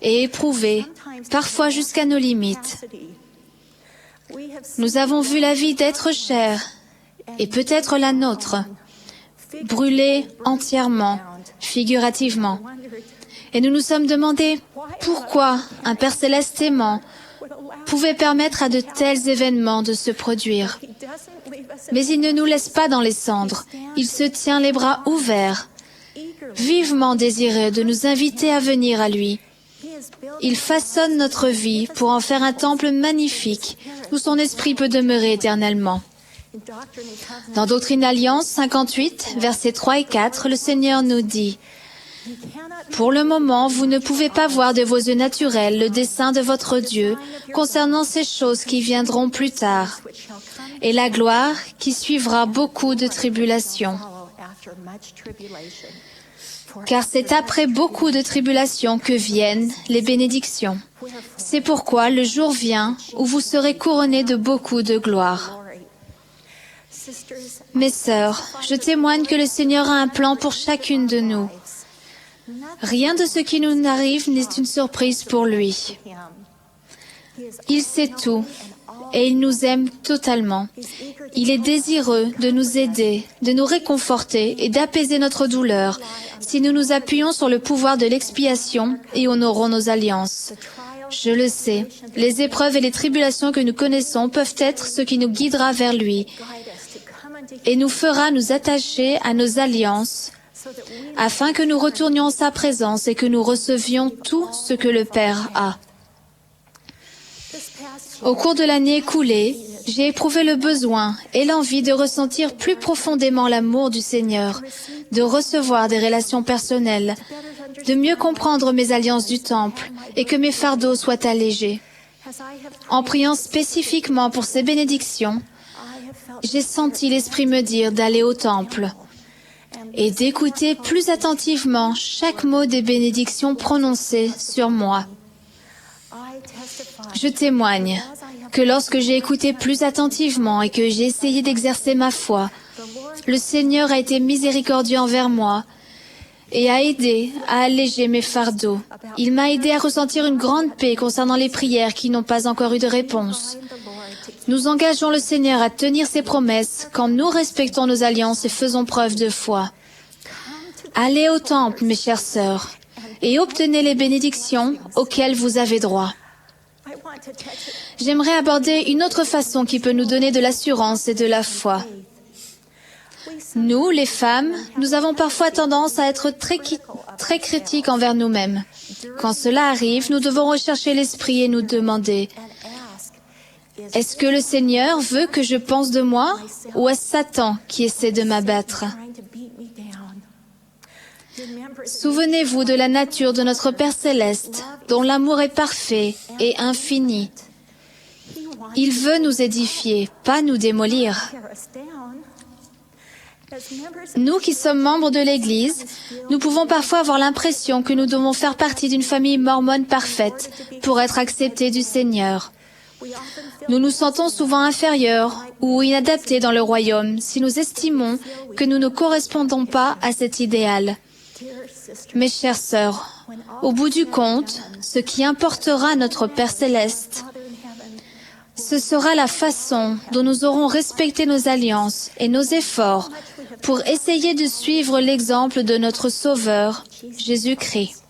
et éprouvés, parfois jusqu'à nos limites. Nous avons vu la vie d'êtres chers, et peut-être la nôtre, brûler entièrement, figurativement. Et nous nous sommes demandé pourquoi un Père céleste aimant pouvait permettre à de tels événements de se produire. Mais il ne nous laisse pas dans les cendres. Il se tient les bras ouverts, vivement désireux de nous inviter à venir à lui. Il façonne notre vie pour en faire un temple magnifique où son esprit peut demeurer éternellement. Dans Doctrine et Alliance 58, versets 3 et 4, le Seigneur nous dit « Pour le moment, vous ne pouvez pas voir de vos yeux naturels le dessein de votre Dieu concernant ces choses qui viendront plus tard, et la gloire qui suivra beaucoup de tribulations. Car c'est après beaucoup de tribulations que viennent les bénédictions. C'est pourquoi le jour vient où vous serez couronnés de beaucoup de gloire. » Mes sœurs, je témoigne que le Seigneur a un plan pour chacune de nous. Rien de ce qui nous arrive n'est une surprise pour lui. Il sait tout et il nous aime totalement. Il est désireux de nous aider, de nous réconforter et d'apaiser notre douleur si nous nous appuyons sur le pouvoir de l'expiation et honorons nos alliances. Je le sais, les épreuves et les tribulations que nous connaissons peuvent être ce qui nous guidera vers lui et nous fera nous attacher à nos alliances afin que nous retournions en sa présence et que nous recevions tout ce que le Père a. Au cours de l'année écoulée, j'ai éprouvé le besoin et l'envie de ressentir plus profondément l'amour du Seigneur, de recevoir des relations personnelles, de mieux comprendre mes alliances du Temple et que mes fardeaux soient allégés. En priant spécifiquement pour ces bénédictions, j'ai senti l'Esprit me dire d'aller au Temple et d'écouter plus attentivement chaque mot des bénédictions prononcées sur moi. Je témoigne que lorsque j'ai écouté plus attentivement et que j'ai essayé d'exercer ma foi, le Seigneur a été miséricordieux envers moi et a aidé à alléger mes fardeaux. Il m'a aidé à ressentir une grande paix concernant les prières qui n'ont pas encore eu de réponse. Nous engageons le Seigneur à tenir ses promesses quand nous respectons nos alliances et faisons preuve de foi. Allez au temple, mes chères sœurs, et obtenez les bénédictions auxquelles vous avez droit. J'aimerais aborder une autre façon qui peut nous donner de l'assurance et de la foi. Nous, les femmes, nous avons parfois tendance à être très critiques envers nous-mêmes. Quand cela arrive, nous devons rechercher l'Esprit et nous demander « Est-ce que le Seigneur veut que je pense de moi ou est-ce Satan qui essaie de m'abattre ?» Souvenez-vous de la nature de notre Père Céleste, dont l'amour est parfait et infini. Il veut nous édifier, pas nous démolir. Nous qui sommes membres de l'Église, nous pouvons parfois avoir l'impression que nous devons faire partie d'une famille mormone parfaite pour être acceptés du Seigneur. Nous nous sentons souvent inférieurs ou inadaptés dans le royaume si nous estimons que nous ne correspondons pas à cet idéal. Mes chères sœurs, au bout du compte, ce qui importera à notre Père Céleste, ce sera la façon dont nous aurons respecté nos alliances et nos efforts pour essayer de suivre l'exemple de notre Sauveur, Jésus-Christ.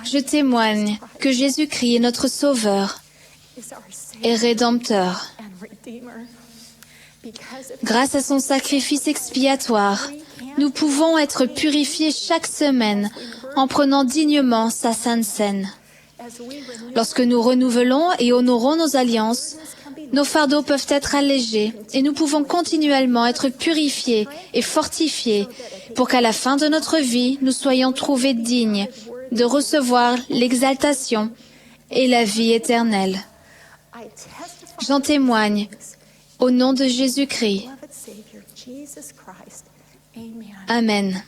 Je témoigne que Jésus-Christ est notre Sauveur et Rédempteur. Grâce à son sacrifice expiatoire, nous pouvons être purifiés chaque semaine en prenant dignement sa sainte scène. Lorsque nous renouvelons et honorons nos alliances, nos fardeaux peuvent être allégés et nous pouvons continuellement être purifiés et fortifiés pour qu'à la fin de notre vie, nous soyons trouvés dignes de recevoir l'exaltation et la vie éternelle. J'en témoigne au nom de Jésus-Christ. Amen.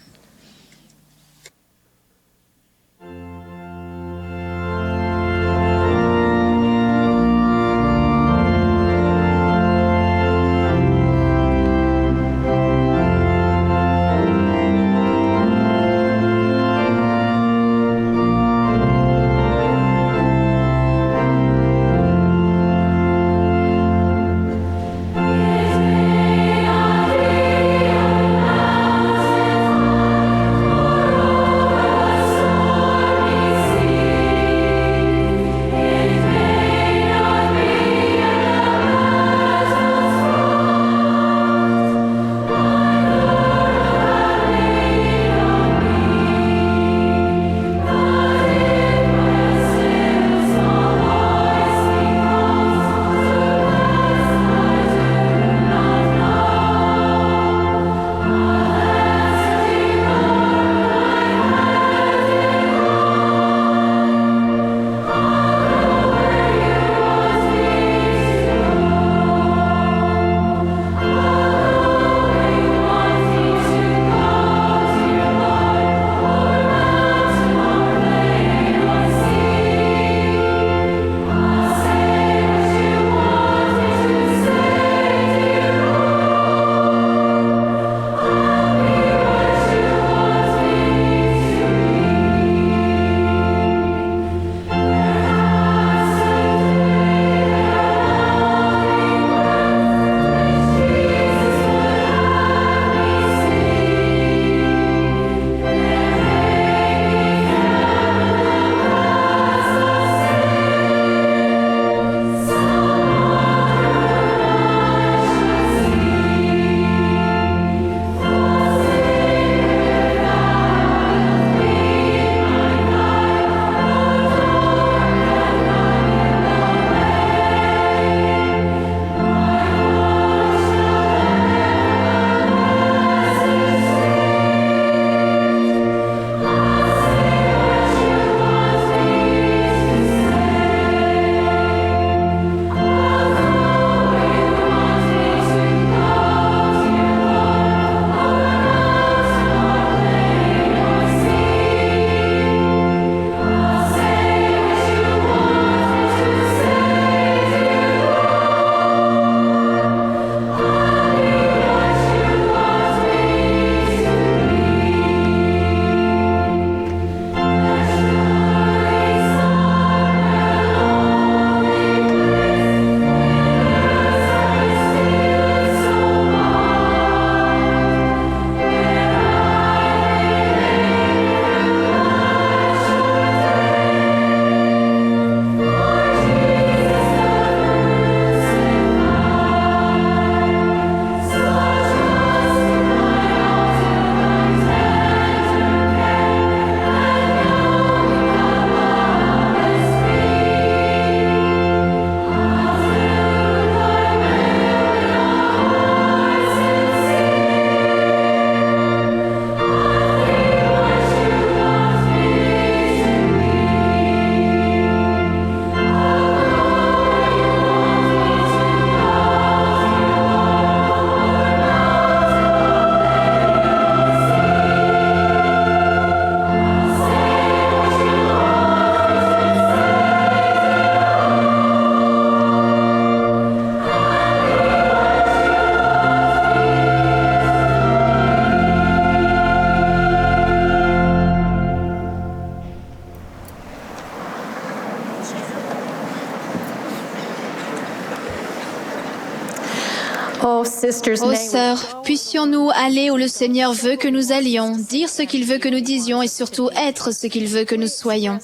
Ô sœurs, puissions-nous aller où le Seigneur veut que nous allions, dire ce qu'il veut que nous disions et surtout être ce qu'il veut que nous soyons.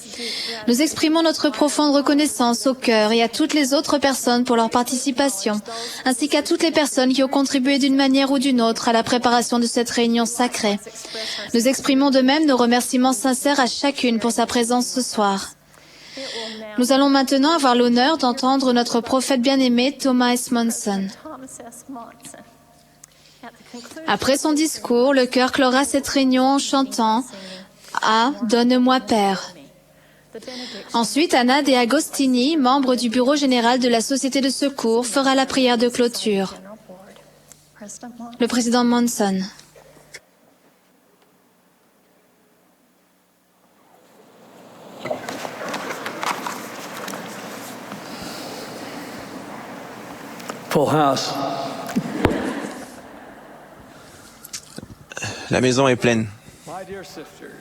Nous exprimons notre profonde reconnaissance au cœur et à toutes les autres personnes pour leur participation, ainsi qu'à toutes les personnes qui ont contribué d'une manière ou d'une autre à la préparation de cette réunion sacrée. Nous exprimons de même nos remerciements sincères à chacune pour sa présence ce soir. Nous allons maintenant avoir l'honneur d'entendre notre prophète bien-aimé Thomas S. Monson. Après son discours, le chœur clora cette réunion en chantant « Ah, donne-moi Père ». Ensuite, Anna De Agostini, membre du bureau général de la Société de secours, fera la prière de clôture. Le président Monson. Full house. La maison est pleine. My dear sisters,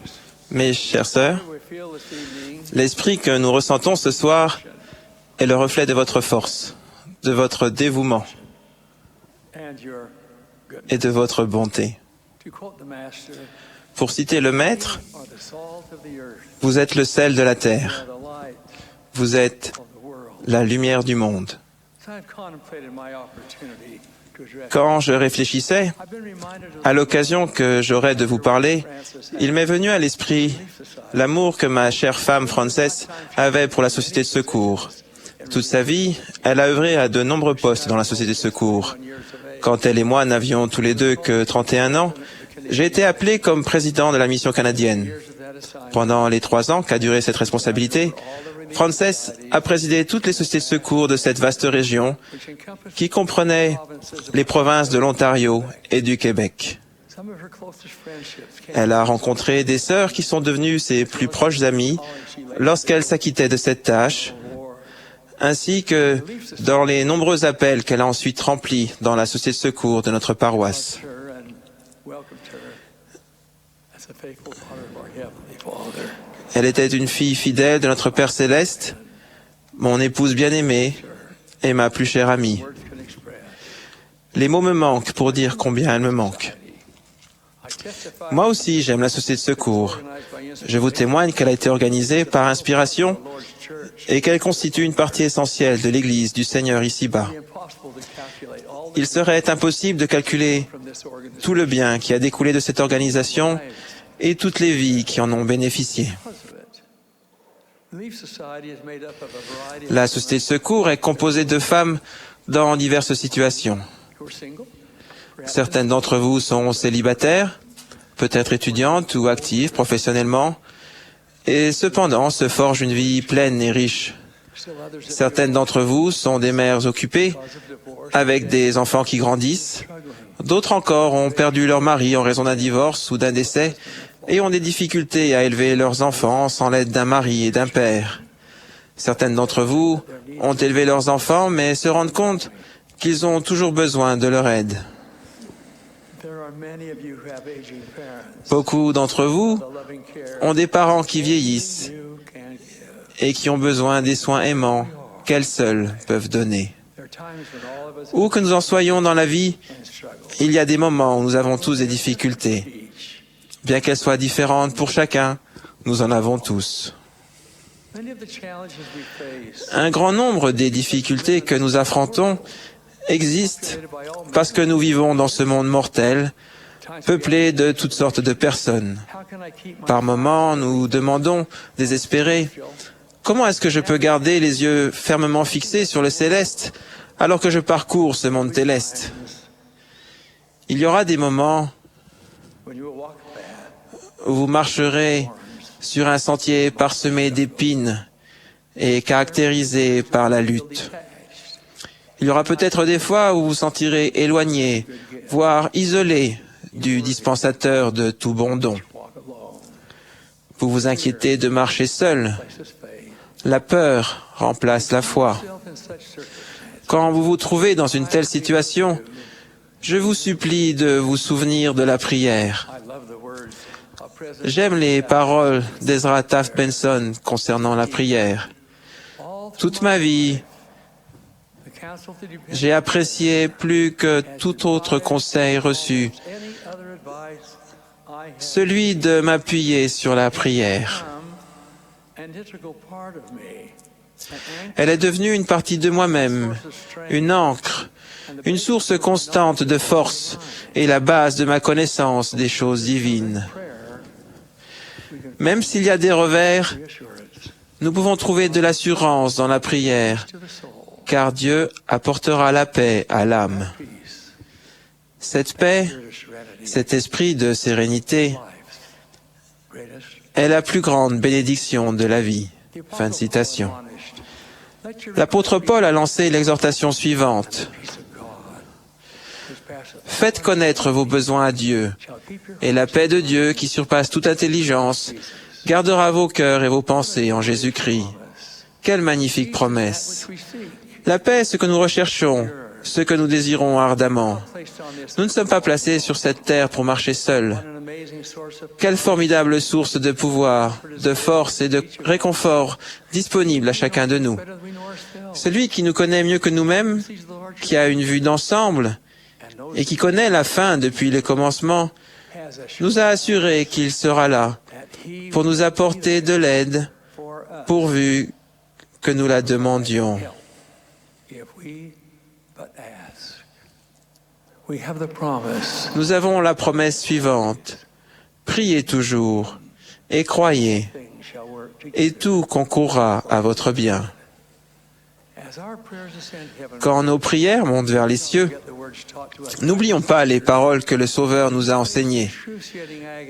Mes chères sœurs, we feel this evening l'esprit que nous ressentons ce soir est le reflet de votre force, de votre dévouement and your goodness. et de votre bonté. To quote the Master, Pour citer le Maître, are the salt of the earth, vous êtes le sel de la are terre, the light vous êtes of the world. la lumière du monde. So I've contemplated my opportunity to address. Quand je réfléchissais I've been reminded of à l'occasion que j'aurais de vous parler, il m'est venu à l'esprit l'amour que ma chère femme Frances avait pour la Société de secours. Toute sa vie, elle a œuvré à de nombreux postes dans la Société de secours. Quand elle et moi n'avions tous les deux que 31 ans, j'ai été appelé comme président de la mission canadienne. Pendant les 3 ans qu'a duré cette responsabilité, Frances a présidé toutes les sociétés de secours de cette vaste région qui comprenait les provinces de l'Ontario et du Québec. some of her closest friendships came Elle a rencontré des sœurs qui sont devenues ses plus proches amies lorsqu'elle s'acquittait de cette tâche, ainsi que dans les nombreux appels qu'elle a ensuite remplis dans la société de secours de notre paroisse. her and welcomed her as a faithful daughter of our Heavenly Father. Elle était une fille fidèle de notre Père Céleste, mon épouse bien-aimée et ma plus chère amie. Words can express. Les mots me manquent pour dire combien elle me manque. I testify Moi aussi, j'aime la société de secours. organized by inspiration Je vous témoigne qu'elle a été organisée par inspiration of the Lord's church. et qu'elle constitue une partie essentielle de l'Église du Seigneur ici-bas. It's impossible to calculate all the Il serait impossible de calculer from this organization. tout le bien qui a découlé de cette organisation et toutes les vies qui en ont bénéficié. Because of it. Relief Society is made up of a variety of La société de secours est composée de femmes dans diverses situations. who are single, Certaines d'entre vous sont célibataires, peut-être étudiantes ou actives professionnellement, et cependant se forgent une vie pleine et riche. still others that Certaines d'entre vous sont des mères occupées, because of divorce, avec des enfants qui grandissent. D'autres encore ont perdu leur mari en raison d'un divorce ou d'un décès et ont des difficultés à élever leurs enfants sans l'aide d'un mari et d'un père. Certaines d'entre vous ont élevé leurs enfants mais se rendent compte qu'ils ont toujours besoin de leur aide. there are many of you who have aging parents. Beaucoup d'entre vous The loving care ont des parents qui vieillissent you can give. et qui ont besoin des soins aimants qu'elles seules peuvent donner. There are times when all of us Où que nous en soyons dans la vie, can struggle. il y a des moments où nous avons tous des difficultés. Each. Bien qu'elles soient différentes pour chacun, nous en avons tous. Many of the challenges we face Un grand nombre des difficultés que nous affrontons existent created by all men. parce que nous vivons dans ce monde mortel, Times we peuplé de toutes sortes de personnes. how can I keep my Par moments, nous demandons, désespérés, comment est-ce que je peux garder les yeux fermement fixés sur le céleste alors que je parcours ce monde céleste? Il y aura des moments when you will walk a path où vous marcherez sur un sentier parsemé d'épines et caractérisé par la lutte. Il y aura peut-être des fois où vous vous sentirez éloigné, voire isolé du dispensateur de tout bon don. walk alone. Vous vous inquiétez de marcher seul. Places faith. La peur remplace la foi. Self in such circumstances. Quand vous vous trouvez dans une telle situation, je vous supplie de vous souvenir de la prière. I love the words of President J'aime les paroles d'Ezra Taft Benson concernant la prière. all through Toute my ma vie, the J'ai apprécié plus que tout autre conseil reçu celui de m'appuyer sur la prière. Elle est devenue une partie de moi-même, une ancre, une source constante de force et la base de ma connaissance des choses divines. Même s'il y a des revers, nous pouvons trouver de l'assurance dans la prière, car Dieu apportera la paix à l'âme. Cette paix, cet esprit de sérénité, est la plus grande bénédiction de la vie. Fin de citation. L'apôtre Paul a lancé l'exhortation suivante. Faites connaître vos besoins à Dieu, et la paix de Dieu, qui surpasse toute intelligence, gardera vos cœurs et vos pensées en Jésus-Christ. Quelle magnifique promesse! La paix est ce que nous recherchons, ce que nous désirons ardemment. Nous ne sommes pas placés sur cette terre pour marcher seuls. Quelle formidable source de pouvoir, de force et de réconfort disponible à chacun de nous. Celui qui nous connaît mieux que nous-mêmes, qui a une vue d'ensemble et qui connaît la fin depuis le commencement, nous a assuré qu'il sera là pour nous apporter de l'aide pourvu que nous la demandions. Nous avons la promesse suivante. Priez toujours et croyez, et tout concourra à votre bien. Quand nos prières montent vers les cieux, n'oublions pas les paroles que le Sauveur nous a enseignées.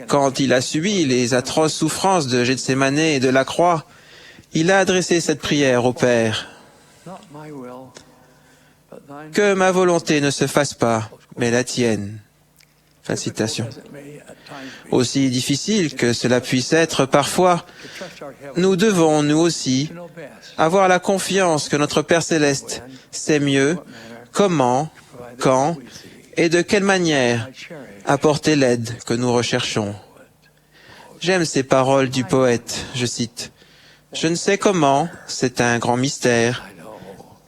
Quand il a subi les atroces souffrances de Gethsémane et de la croix, il a adressé cette prière au Père. Que ma volonté ne se fasse pas, mais la tienne. Fin de citation. Aussi difficile que cela puisse être parfois, nous devons, nous aussi, avoir la confiance que notre Père Céleste sait mieux comment, quand et de quelle manière apporter l'aide que nous recherchons. J'aime ces paroles du poète, je cite, « Je ne sais comment, c'est un grand mystère,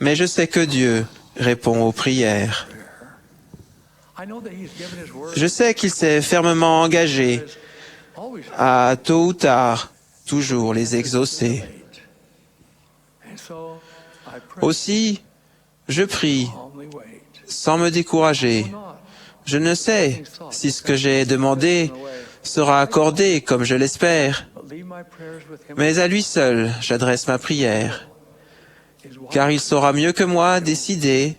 mais je sais que Dieu répond aux prières. » Je sais qu'il s'est fermement engagé à, tôt ou tard, toujours les exaucer. Aussi, je prie, sans me décourager. Je ne sais si ce que j'ai demandé sera accordé comme je l'espère, mais à lui seul j'adresse ma prière, car il saura mieux que moi décider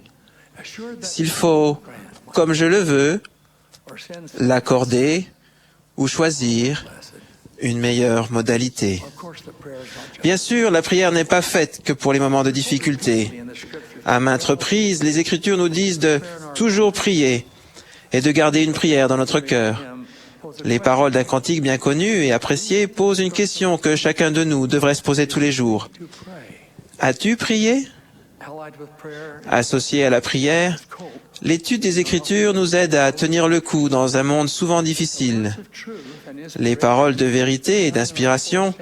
s'il faut, comme je le veux, l'accorder ou choisir une meilleure modalité. Bien sûr, la prière n'est pas faite que pour les moments de difficulté. À maintes reprises, les Écritures nous disent de toujours prier et de garder une prière dans notre cœur. Les paroles d'un cantique bien connu et apprécié posent une question que chacun de nous devrait se poser tous les jours. As-tu prié? Associé à la prière, l'étude des Écritures nous aide à tenir le coup dans un monde souvent difficile. Les paroles de vérité et d'inspiration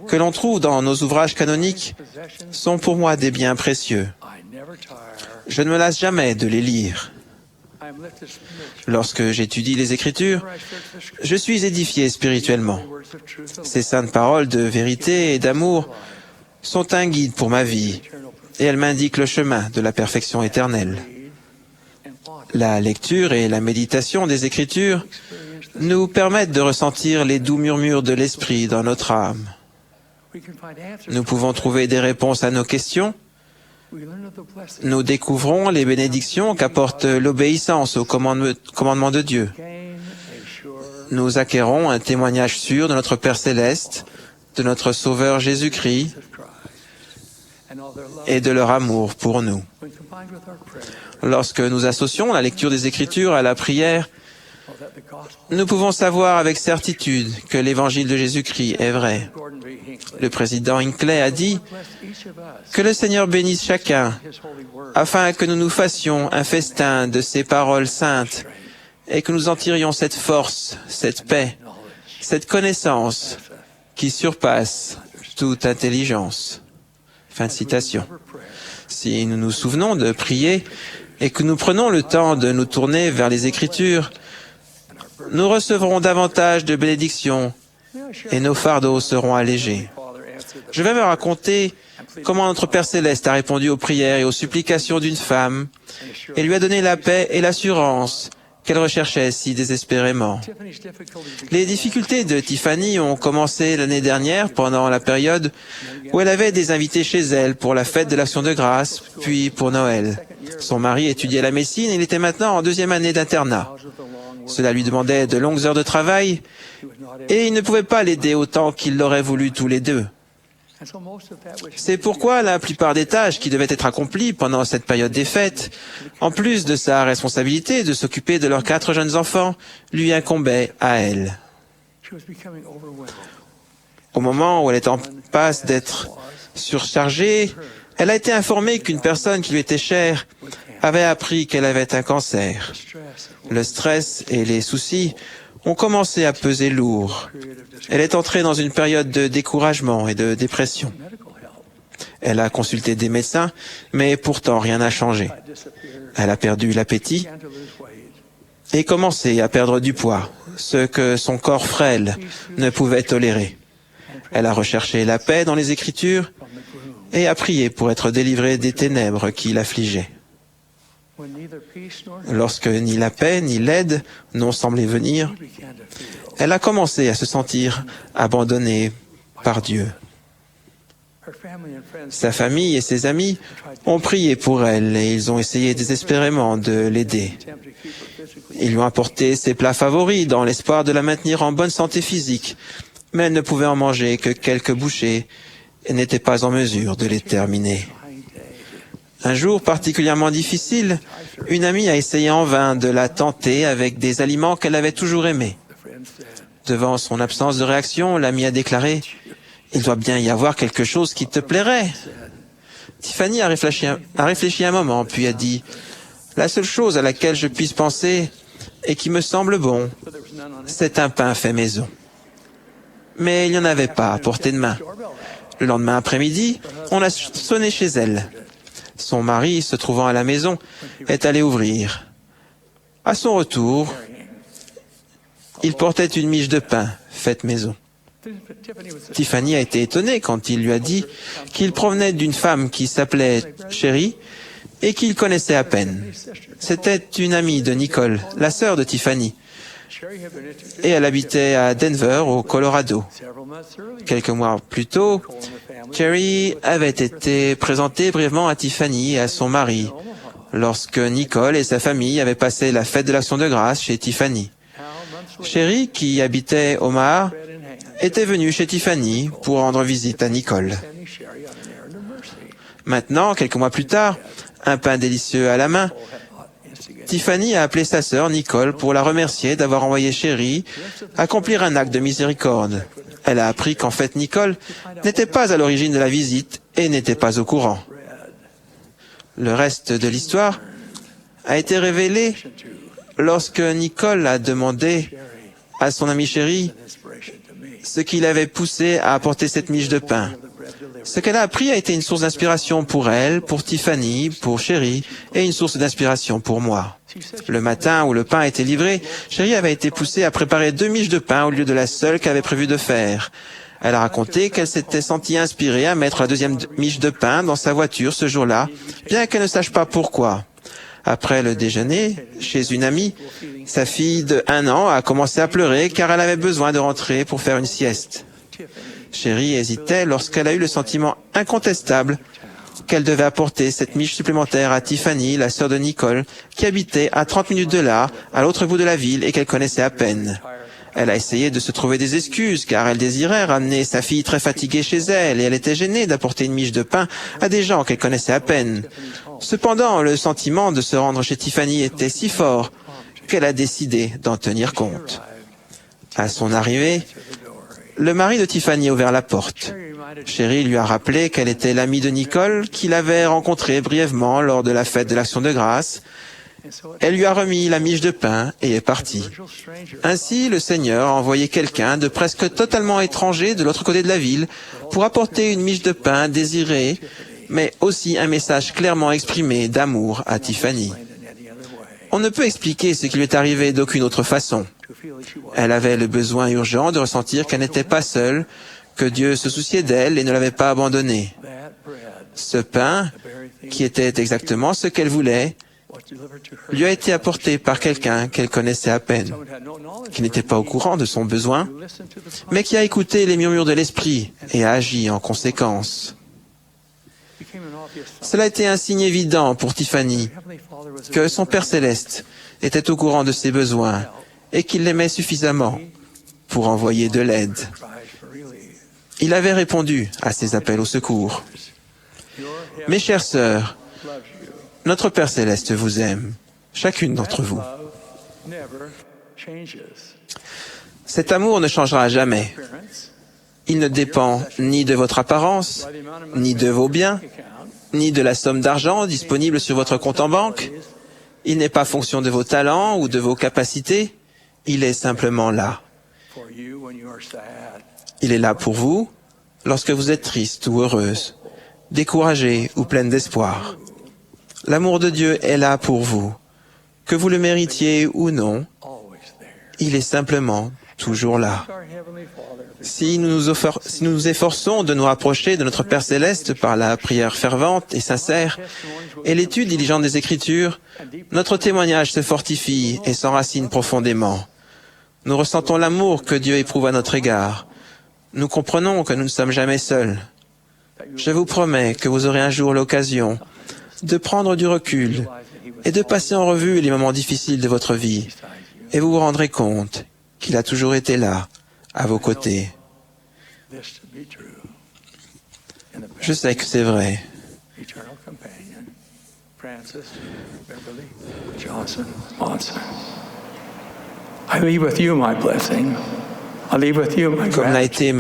que l'on trouve dans nos ouvrages canoniques sont pour moi des biens précieux. Je ne me lasse jamais de les lire. Lorsque j'étudie les Écritures, je suis édifié spirituellement. Ces saintes paroles de vérité et d'amour sont un guide pour ma vie et elles m'indiquent le chemin de la perfection éternelle. La lecture et la méditation des Écritures nous permettent de ressentir les doux murmures de l'Esprit dans notre âme. Nous pouvons trouver des réponses à nos questions. Nous découvrons les bénédictions qu'apporte l'obéissance au commandement de Dieu. Nous acquérons un témoignage sûr de notre Père Céleste, de notre Sauveur Jésus-Christ et de leur amour pour nous. Lorsque nous associons la lecture des Écritures à la prière, nous pouvons savoir avec certitude que l'Évangile de Jésus-Christ est vrai. Le président Hinckley a dit que le Seigneur bénisse chacun afin que nous nous fassions un festin de ses paroles saintes et que nous en tirions cette force, cette paix, cette connaissance qui surpasse toute intelligence. Fin de citation. Si nous nous souvenons de prier et que nous prenons le temps de nous tourner vers les Écritures, nous recevrons davantage de bénédictions et nos fardeaux seront allégés. Je vais me raconter comment notre Père Céleste a répondu aux prières et aux supplications d'une femme et lui a donné la paix et l'assurance qu'elle recherchait si désespérément. Les difficultés de Tiffany ont commencé l'année dernière pendant la période où elle avait des invités chez elle pour la fête de l'Action de grâce, puis pour Noël. Son mari étudiait la médecine et il était maintenant en 2e année d'internat. Cela lui demandait de longues heures de travail et il ne pouvait pas l'aider autant qu'il l'aurait voulu tous les deux. C'est pourquoi la plupart des tâches qui devaient être accomplies pendant cette période des fêtes, en plus de sa responsabilité de s'occuper de leurs 4 jeunes enfants, lui incombaient à elle. Au moment où elle était en passe d'être surchargée, elle a été informée qu'une personne qui lui était chère avait appris qu'elle avait un cancer. Le stress et les soucis ont commencé à peser lourd. Elle est entrée dans une période de découragement et de dépression. Elle a consulté des médecins, mais pourtant rien n'a changé. Elle a perdu l'appétit et commencé à perdre du poids, ce que son corps frêle ne pouvait tolérer. Elle a recherché la paix dans les Écritures et a prié pour être délivrée des ténèbres qui l'affligeaient. Lorsque ni la paix ni l'aide n'ont semblé venir, elle a commencé à se sentir abandonnée par Dieu. Sa famille et ses amis ont prié pour elle et ils ont essayé désespérément de l'aider. Ils lui ont apporté ses plats favoris dans l'espoir de la maintenir en bonne santé physique, mais elle ne pouvait en manger que quelques bouchées et n'était pas en mesure de les terminer. Un jour particulièrement difficile, une amie a essayé en vain de la tenter avec des aliments qu'elle avait toujours aimés. Devant son absence de réaction, l'amie a déclaré « Il doit bien y avoir quelque chose qui te plairait ». Tiffany a réfléchi un moment, puis a dit « La seule chose à laquelle je puisse penser et qui me semble bon, c'est un pain fait maison. » Mais il n'y en avait pas à portée de main. Le lendemain après-midi, on a sonné chez elle. Son mari, se trouvant à la maison, est allé ouvrir. À son retour, il portait une miche de pain faite maison. Tiffany a été étonnée quand il lui a dit qu'il provenait d'une femme qui s'appelait Sherry et qu'il connaissait à peine. C'était une amie de Nicole, la sœur de Tiffany, et elle habitait à Denver, au Colorado. Quelques mois plus tôt, Sherry avait été présentée brièvement à Tiffany et à son mari, lorsque Nicole et sa famille avaient passé la fête de l'Action de grâce chez Tiffany. Sherry, qui habitait Omaha, était venue chez Tiffany pour rendre visite à Nicole. Maintenant, quelques mois plus tard, un pain délicieux à la main, Tiffany a appelé sa sœur Nicole pour la remercier d'avoir envoyé Sherry accomplir un acte de miséricorde. Elle a appris qu'en fait Nicole n'était pas à l'origine de la visite et n'était pas au courant. Le reste de l'histoire a été révélé lorsque Nicole a demandé à son ami Sherry ce qui l'avait poussé à apporter cette miche de pain. Ce qu'elle a appris a été une source d'inspiration pour elle, pour Tiffany, pour Sherry, et une source d'inspiration pour moi. Le matin où le pain a été livré, Sherry avait été poussée à préparer 2 miches de pain au lieu de la seule qu'elle avait prévu de faire. Elle a raconté qu'elle s'était sentie inspirée à mettre la 2e miche de pain dans sa voiture ce jour-là, bien qu'elle ne sache pas pourquoi. Après le déjeuner, chez une amie, sa fille de 1 an a commencé à pleurer car elle avait besoin de rentrer pour faire une sieste. Sherry hésitait lorsqu'elle a eu le sentiment incontestable qu'elle devait apporter cette miche supplémentaire à Tiffany, la sœur de Nicole, qui habitait à 30 minutes de là, à l'autre bout de la ville et qu'elle connaissait à peine. Elle a essayé de se trouver des excuses car elle désirait ramener sa fille très fatiguée chez elle et elle était gênée d'apporter une miche de pain à des gens qu'elle connaissait à peine. Cependant, le sentiment de se rendre chez Tiffany était si fort qu'elle a décidé d'en tenir compte. À son arrivée, le mari de Tiffany a ouvert la porte. Sherry lui a rappelé qu'elle était l'amie de Nicole qu'il avait rencontrée brièvement lors de la fête de l'Action de grâce. Elle lui a remis la miche de pain et est partie. Ainsi, le Seigneur a envoyé quelqu'un de presque totalement étranger de l'autre côté de la ville pour apporter une miche de pain désirée mais aussi un message clairement exprimé d'amour à Tiffany. On ne peut expliquer ce qui lui est arrivé d'aucune autre façon. Elle avait le besoin urgent de ressentir qu'elle n'était pas seule, que Dieu se souciait d'elle et ne l'avait pas abandonnée. Ce pain, qui était exactement ce qu'elle voulait, lui a été apporté par quelqu'un qu'elle connaissait à peine, qui n'était pas au courant de son besoin, mais qui a écouté les murmures de l'esprit et a agi en conséquence. Cela a été un signe évident pour Tiffany que son Père céleste était au courant de ses besoins et qu'il l'aimait suffisamment pour envoyer de l'aide. Il avait répondu à ses appels au secours. Mes chères sœurs, notre Père céleste vous aime, chacune d'entre vous. Cet amour ne changera jamais. Il ne dépend ni de votre apparence, ni de vos biens, ni de la somme d'argent disponible sur votre compte en banque. Il n'est pas fonction de vos talents ou de vos capacités. Il est simplement là. Il est là pour vous lorsque vous êtes triste ou heureuse, découragée ou pleine d'espoir. L'amour de Dieu est là pour vous. Que vous le méritiez ou non, il est simplement toujours là. Si nous nous efforçons de nous rapprocher de notre Père céleste par la prière fervente et sincère et l'étude diligente des Écritures, notre témoignage se fortifie et s'enracine profondément. Nous ressentons l'amour que Dieu éprouve à notre égard. Nous comprenons que nous ne sommes jamais seuls. Je vous promets que vous aurez un jour l'occasion de prendre du recul et de passer en revue les moments difficiles de votre vie, et vous vous rendrez compte qu'il a toujours été là, à vos côtés. Je sais que c'est vrai. Comme l'a été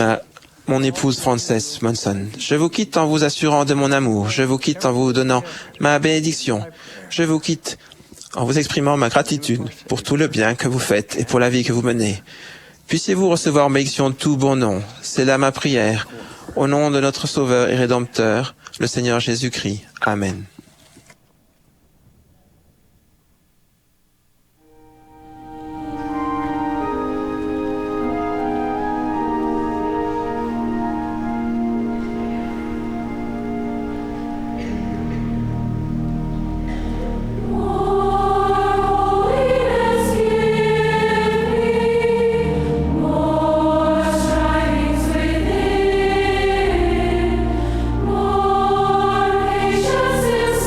mon épouse Frances Monson. Je vous quitte en vous assurant de mon amour. Je vous quitte en vous donnant ma bénédiction. Je vous quitte en vous exprimant ma gratitude pour tout le bien que vous faites et pour la vie que vous menez. Puissiez-vous recevoir ma bénédiction de tout bon nom. C'est là ma prière. Au nom de notre Sauveur et Rédempteur, le Seigneur Jésus-Christ. Amen. More patience is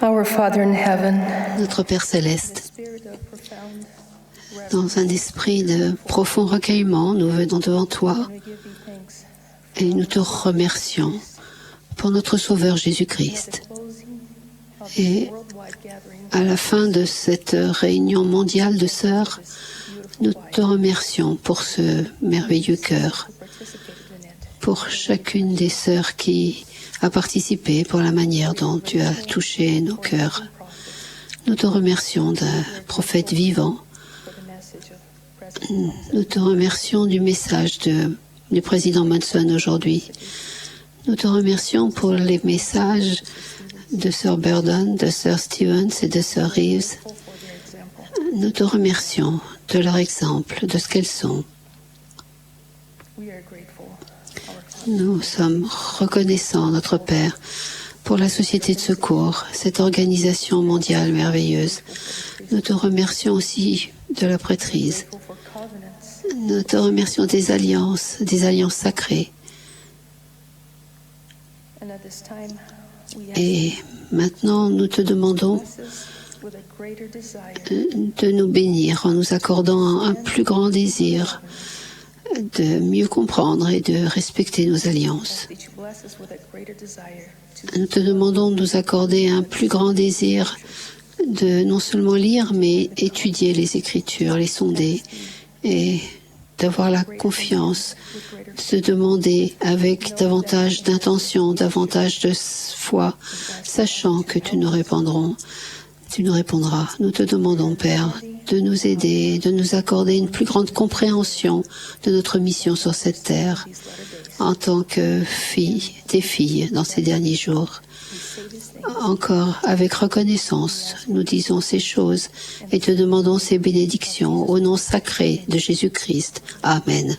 Our Father in heaven, Notre Père céleste, dans un esprit de profond recueillement, nous venons devant toi et nous te remercions pour notre Sauveur Jésus-Christ. Et à la fin de cette réunion mondiale de sœurs, nous te remercions pour ce merveilleux cœur, pour chacune des sœurs qui a participé, pour la manière dont tu as touché nos cœurs. Nous te remercions d'un prophète vivant. Nous te remercions du message du président Monson aujourd'hui. Nous te remercions pour les messages de Sœur Burden, de Sœur Stevens et de Sœur Reeves. Nous te remercions de leur exemple, de ce qu'elles sont. Nous sommes reconnaissants, notre Père, pour la Société de secours, cette organisation mondiale merveilleuse. Nous te remercions aussi de la prêtrise. Nous te remercions des alliances sacrées. Et maintenant, nous te demandons de nous bénir en nous accordant un plus grand désir de mieux comprendre et de respecter nos alliances. Nous te demandons de nous accorder un plus grand désir de non seulement lire, mais étudier les Écritures, les sonder, et d'avoir la confiance, de se demander avec davantage d'intention, davantage de foi, sachant que tu nous répondras. Nous te demandons, Père, de nous aider, de nous accorder une plus grande compréhension de notre mission sur cette terre en tant que tes filles dans ces derniers jours. Encore avec reconnaissance, nous disons ces choses et te demandons ces bénédictions au nom sacré de Jésus-Christ. Amen.